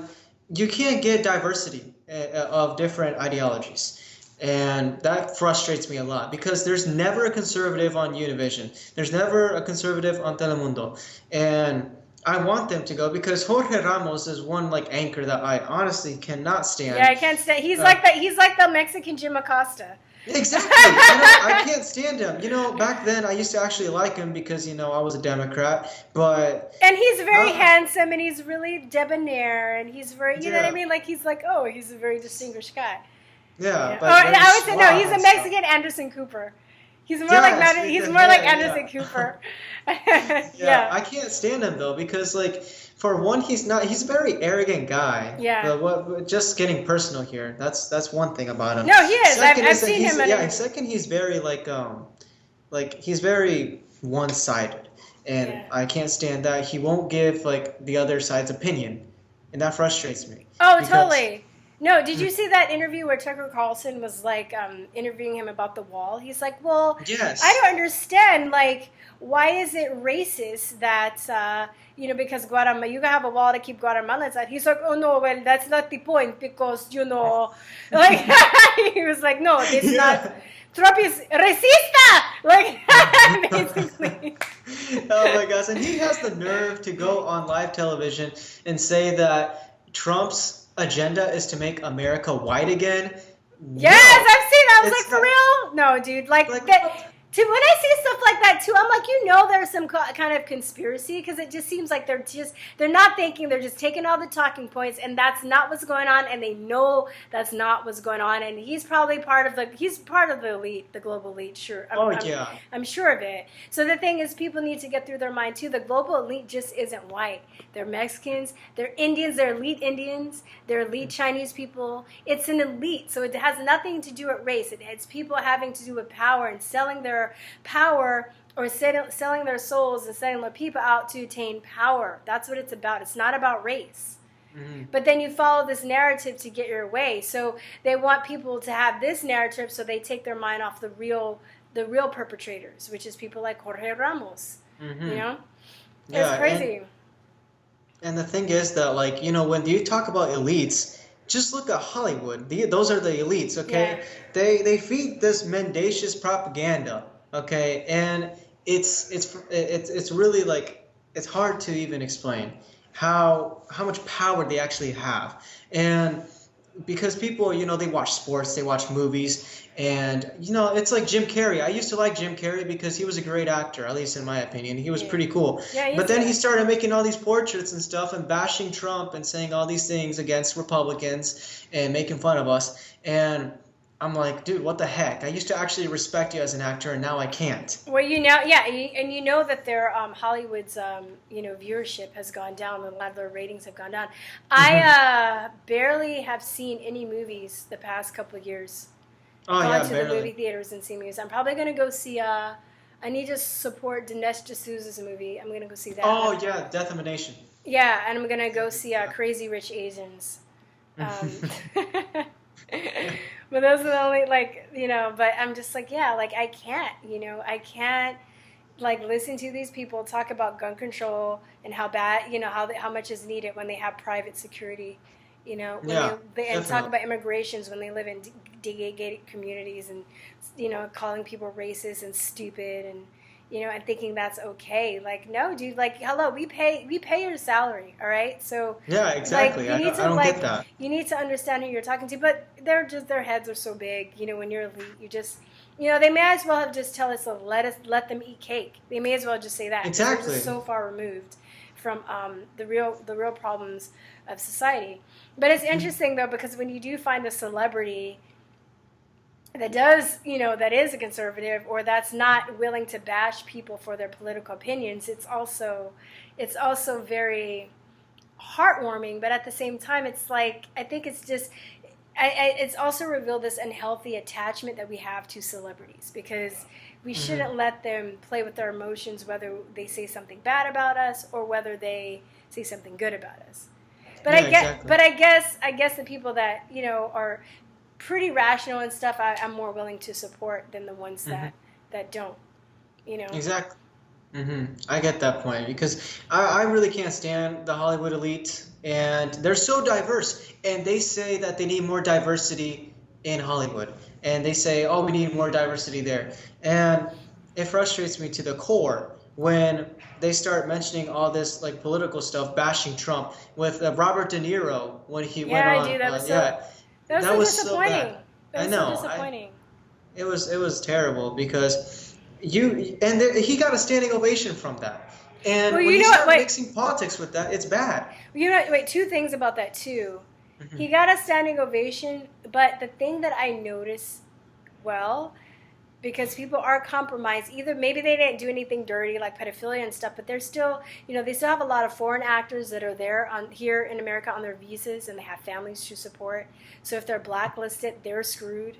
you can't get diversity of different ideologies. And that frustrates me a lot, because there's never a conservative on Univision. There's never a conservative on Telemundo. And I want them to go, because Jorge Ramos is one like anchor that I honestly cannot stand. Yeah, I can't stand. He's like the Mexican Jim Acosta. Exactly. I can't stand him. Back then I used to actually like him because I was a Democrat, and he's very handsome, and he's really debonair, and he's very, you know what I mean? Like he's like, oh, he's a very distinguished guy. Yeah. But I would say no. He's a Mexican Anderson Cooper. He's more like Anderson Cooper. Yeah, I can't stand him though, because like, for one, he's a very arrogant guy. Yeah. But just getting personal here, that's one thing about him. No, he is. I've seen him. Yeah, and second, he's very he's very one-sided, and I can't stand that. He won't give like the other side's opinion, and that frustrates me. Oh, totally. No, did you see that interview where Tucker Carlson was like interviewing him about the wall? He's like, well, yes. I don't understand, like, why is it racist that, because Guatemala, you have a wall to keep Guatemalans out. He's like, oh, no, well, that's not the point, because, like, he was like, no, it's not. Trump is racista! Like, basically. Oh, my gosh. And he has the nerve to go on live television and say that Trump's agenda is to make America white again. Yes, I've seen that. I was like, for real? No, dude. Like that. When I see stuff like that too, I'm like, there's some kind of conspiracy, because it just seems like they're not thinking, they're just taking all the talking points, and that's not what's going on, and they know that's not what's going on, and he's probably part of the elite, the global elite, sure. I'm sure of it. So the thing is, people need to get through their mind too, the global elite just isn't white. They're Mexicans, they're Indians, they're elite Chinese people. It's an elite, so it has nothing to do with race. It's people having to do with power and selling their power, or selling their souls and selling their people out to attain power. That's what it's about. It's not about race. But then you follow this narrative to get your way. So they want people to have this narrative, so they take their mind off the real perpetrators, which is people like Jorge Ramos. It's crazy. And the thing is that, like, when you talk about elites, just look at Hollywood. Those are the elites, okay? Yeah. They feed this mendacious propaganda, okay? And it's really like, it's hard to even explain how much power they actually have. And because people, they watch sports, they watch movies, and it's like Jim Carrey. I used to like Jim Carrey because he was a great actor, at least in my opinion. He was pretty cool. Yeah, but then he started making all these portraits and stuff, and bashing Trump and saying all these things against Republicans and making fun of us. And I'm like, dude, what the heck? I used to actually respect you as an actor, and now I can't. Well, and that their Hollywood's viewership has gone down, and a lot of their ratings have gone down. I barely have seen any movies the past couple of years. Gone to the movie theaters and seen movies. I'm probably going to go see. I need to support Dinesh D'Souza's movie. I'm going to go see that. Oh yeah, Death of a Nation. Yeah, and I'm going to go see Crazy Rich Asians. But those are the only, but I'm just like, I can't, listen to these people talk about gun control and how bad, how much is needed when they have private security, and talk about immigrations when they live in gated communities, and, calling people racist and stupid, and, and thinking that's okay. Like, no, dude, like, hello, we pay your salary, all right? So Yeah, exactly. like, I don't get that. you need to understand who you're talking to, but their heads are so big, when you're elite, you just, they may as well have just tell us to let them eat cake. They may as well just say that. Exactly. They're just so far removed from the real problems of society. But it's interesting though, because when you do find a celebrity that does, that is a conservative, or that's not willing to bash people for their political opinions, it's also very heartwarming. But at the same time, it's like, I think it's just, it's also revealed this unhealthy attachment that we have to celebrities, because we shouldn't let them play with our emotions, whether they say something bad about us or whether they say something good about us. But I guess the people that are pretty rational and stuff, I'm more willing to support than the ones that don't. Exactly. I get that point, because I really can't stand the Hollywood elite, and they're so diverse, and they say that they need more diversity in Hollywood, and they say, oh, we need more diversity there, and it frustrates me to the core when they start mentioning all this like political stuff, bashing Trump with Robert De Niro when he went on. Dude, that was that was so disappointing. bad. That was I know. So disappointing. It was terrible, because he got a standing ovation from that. And when you start mixing politics with that, it's bad. Two things about that too. He got a standing ovation, but the thing that I noticed, because people are compromised, either maybe they didn't do anything dirty like pedophilia and stuff, but they're still, they still have a lot of foreign actors that are there here in America on their visas, and they have families to support. So if they're blacklisted, they're screwed.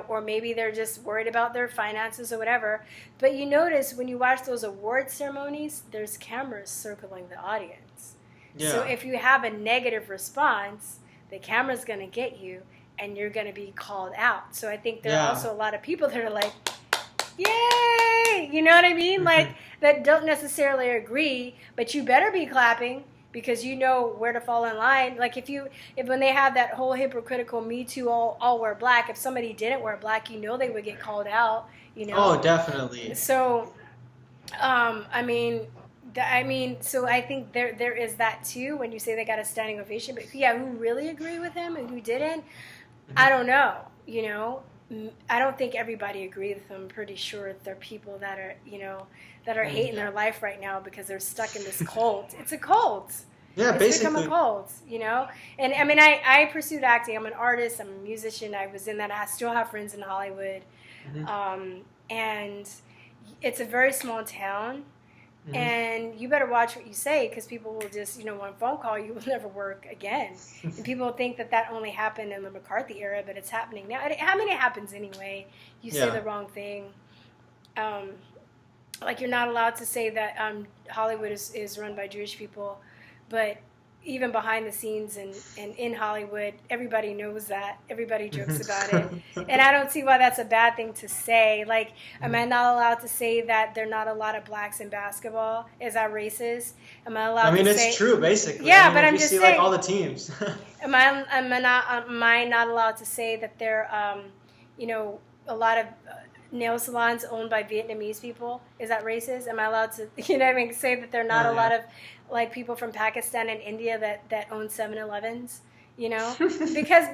Or maybe they're just worried about their finances or whatever. But you notice when you watch those award ceremonies, there's cameras circling the audience. Yeah. So if you have a negative response, the camera's going to get you, and you're going to be called out. So I think there are also a lot of people that are like, yay! You know what I mean? Like, that don't necessarily agree, but you better be clapping, because you know where to fall in line. Like if when they have that whole hypocritical Me Too, all wear black, if somebody didn't wear black, they would get called out. Oh, definitely. So, so I think there is that too when you say they got a standing ovation. But who really agree with him and who didn't, I don't know. I don't think everybody agrees with him. I'm pretty sure there are people that are, that are hating their life right now because they're stuck in this cult. It's a cult. Yeah, it's become a cult, And I pursued acting. I'm an artist. I'm a musician. I was in that. I still have friends in Hollywood. And it's a very small town. And you better watch what you say, because people will just, one phone call, you will never work again. And people think that only happened in the McCarthy era, but it's happening now. It happens anyway. You say the wrong thing. Like, you're not allowed to say that Hollywood is run by Jewish people, but even behind the scenes and in Hollywood, everybody knows that. Everybody jokes about it. And I don't see why that's a bad thing to say. Like, am I not allowed to say that there are not a lot of blacks in basketball? Is that racist? Am I allowed to say... it's true, basically. Yeah, but I'm just saying... You see, like, all the teams. Am I not allowed to say that there are, a lot of... nail salons owned by Vietnamese people? Is that racist? Am I allowed to, say that there are not a lot of like people from Pakistan and India that own 7-Elevens? Because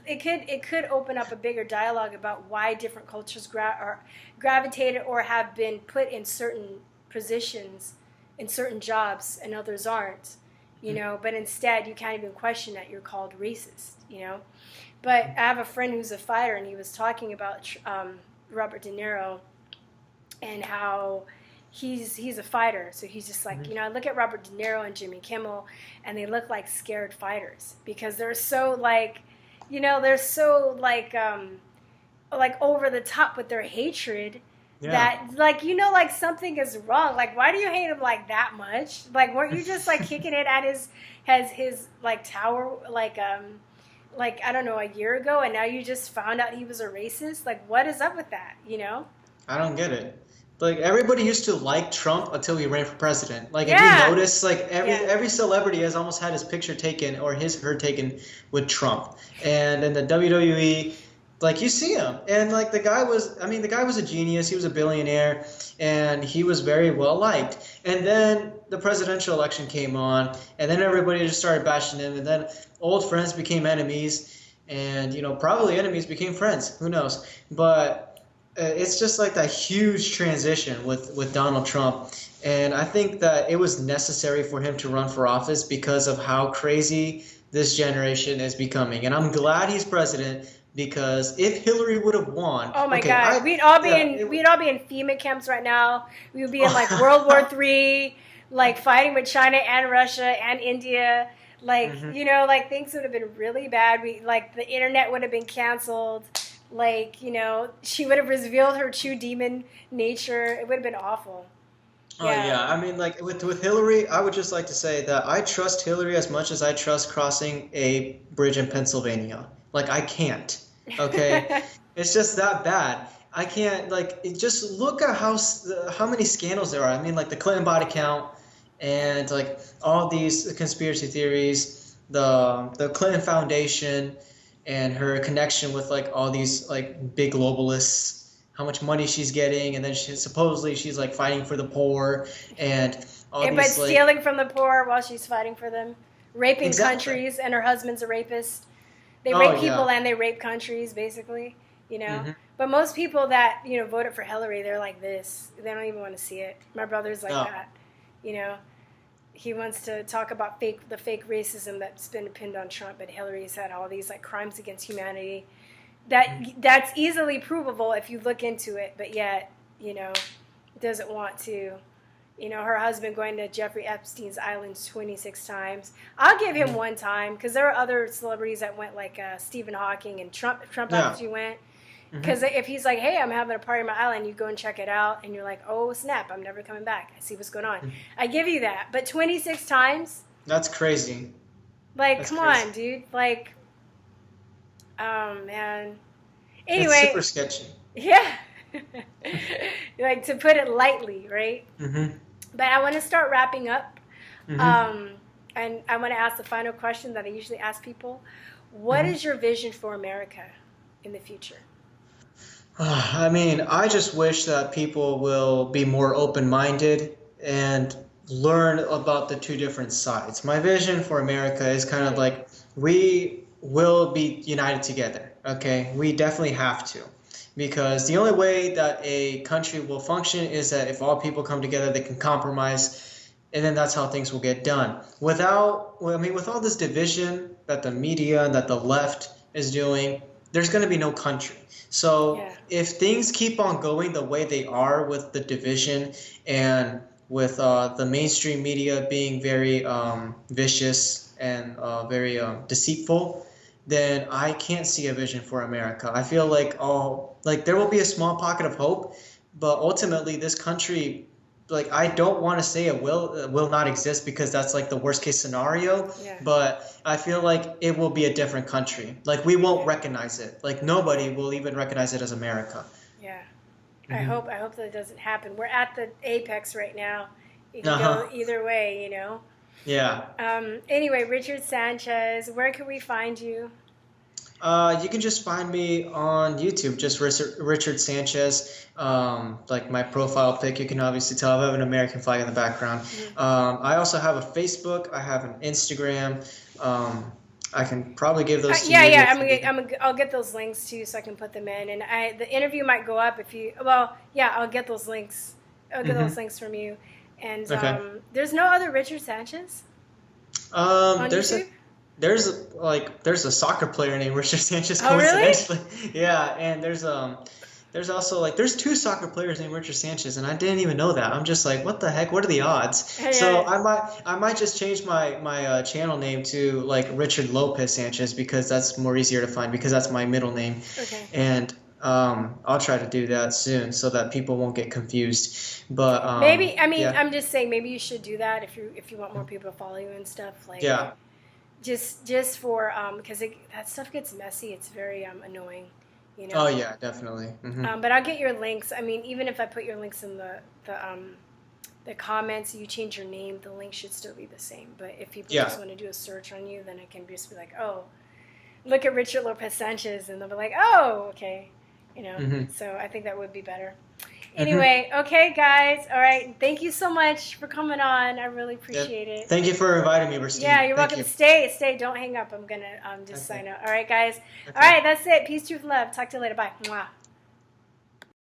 it could open up a bigger dialogue about why different cultures are gravitated or have been put in certain positions, in certain jobs, and others aren't. But instead you can't even question that you're called racist. But I have a friend who's a fighter, and he was talking about Robert De Niro and how he's a fighter. So he's just like, I look at Robert De Niro and Jimmy Kimmel, and they look like scared fighters, because they're so like, over the top with their hatred. That like something is wrong. Like, why do you hate him like that much? Like, weren't you just like kicking it at his like tower, like I don't know, a year ago, and now you just found out he was a racist? Like, what is up with that, I don't get it. Like, everybody used to like Trump until he ran for president. Like, if you notice, like, every celebrity has almost had his picture taken or her taken with Trump. And in the WWE, Like you see him, and like the guy was, I mean, the guy was a genius. He was a billionaire, and he was very well liked. And then the presidential election came on, and then everybody just started bashing him. And then old friends became enemies, and probably enemies became friends. Who knows? But it's just like that huge transition with Donald Trump. And I think that it was necessary for him to run for office because of how crazy this generation is becoming. And I'm glad he's president because if Hillary would have won, Oh my okay, God, we'd all be in FEMA camps right now. We would be in like World War III, like fighting with China and Russia and India. Like like things would have been really bad. Like the internet would have been canceled. Like she would have revealed her true demon nature. It would have been awful. Oh yeah, I mean, like with Hillary, I would just like to say that I trust Hillary as much as I trust crossing a bridge in Pennsylvania. Like I can't. Okay, it's just that bad. I can't just look at how many scandals there are. I mean, like the Clinton body count, and like all these conspiracy theories, the Clinton Foundation, and her connection with like all these like big globalists. How much money she's getting, and then she's like fighting for the poor, and all but these like stealing from the poor while she's fighting for them, raping exactly. countries, and her husband's a rapist. They Oh rape people yeah. and they rape countries, basically. Hmm. But most people that voted for Hillary, they're like this. They don't even want to see it. My brother's like No. that. He wants to talk about the fake racism that's been pinned on Trump, but Hillary's had all these like crimes against humanity. That's easily provable if you look into it, but yet, doesn't want to. Her husband going to Jeffrey Epstein's island 26 times. I'll give him one time because there are other celebrities that went, like Stephen Hawking and Trump Yeah. actually went. Because if he's like, hey, I'm having a party on my island, you go and check it out, and you're like, oh, snap, I'm never coming back. I see what's going on. I give you that. But 26 times? That's crazy. Like, That's come crazy. on, dude. Like, oh, man. Anyway. It's super sketchy. Yeah. Like, to put it lightly, right? Mm-hmm. But I want to start wrapping up. Mm-hmm. And I want to ask the final question that I usually ask people. What is your vision for America in the future? I mean, I just wish that people will be more open-minded and learn about the two different sides. My vision for America is kind of like we will be united together, okay? We definitely have to. Because the only way that a country will function is that if all people come together, they can compromise, and then that's how things will get done. With all this division that the media and that the left is doing, there's going to be no country. So if things keep on going the way they are with the division and with the mainstream media being very vicious and very deceitful, then I can't see a vision for America. I feel like there will be a small pocket of hope, but ultimately this country, like I don't want to say it will not exist because that's like the worst case scenario. Yeah. But I feel like it will be a different country. Like we won't recognize it. Like nobody will even recognize it as America. Yeah. I hope that doesn't happen. We're at the apex right now. It can go either way, Yeah. Anyway, Richard Sanchez, where can we find you? You can just find me on YouTube, just Richard Sanchez. Like my profile pic, you can obviously tell I have an American flag in the background. I also have a Facebook. I have an Instagram. I can probably give those to you. Yeah. I'll get those links too, so I can put them in. And the interview might go up if you. Well, yeah, I'll get those links. I'll get those links from you. And there's no other Richard Sanchez on YouTube? There's a soccer player named Richard Sanchez. Oh, really? Yeah, and there's also there's two soccer players named Richard Sanchez, and I didn't even know that. I'm just like, what the heck? What are the odds? Yeah. So I might just change my channel name to like Richard Lopez Sanchez because that's more easier to find because that's my middle name. Okay. And I'll try to do that soon so that people won't get confused. But I'm just saying maybe you should do that if you want more people to follow you and stuff. Like yeah. Just for because that stuff gets messy. It's very annoying, Oh yeah, definitely. But I'll get your links. I mean, even if I put your links in the comments, you change your name, the link should still be the same. But if people just want to do a search on you, then I can just be like, oh, look at Richard Lopez Sanchez and they'll be like, oh, okay. You know, Mhm. so I think that would be better. Anyway, okay, guys. All right. Thank you so much for coming on. I really appreciate it. Thank you for inviting me, Christine. Yeah, you're Thank welcome. you. Stay. Don't hang up. I'm going to just Okay. sign out. All right, guys. Okay. All right, that's it. Peace, truth, love. Talk to you later. Bye. Mwah.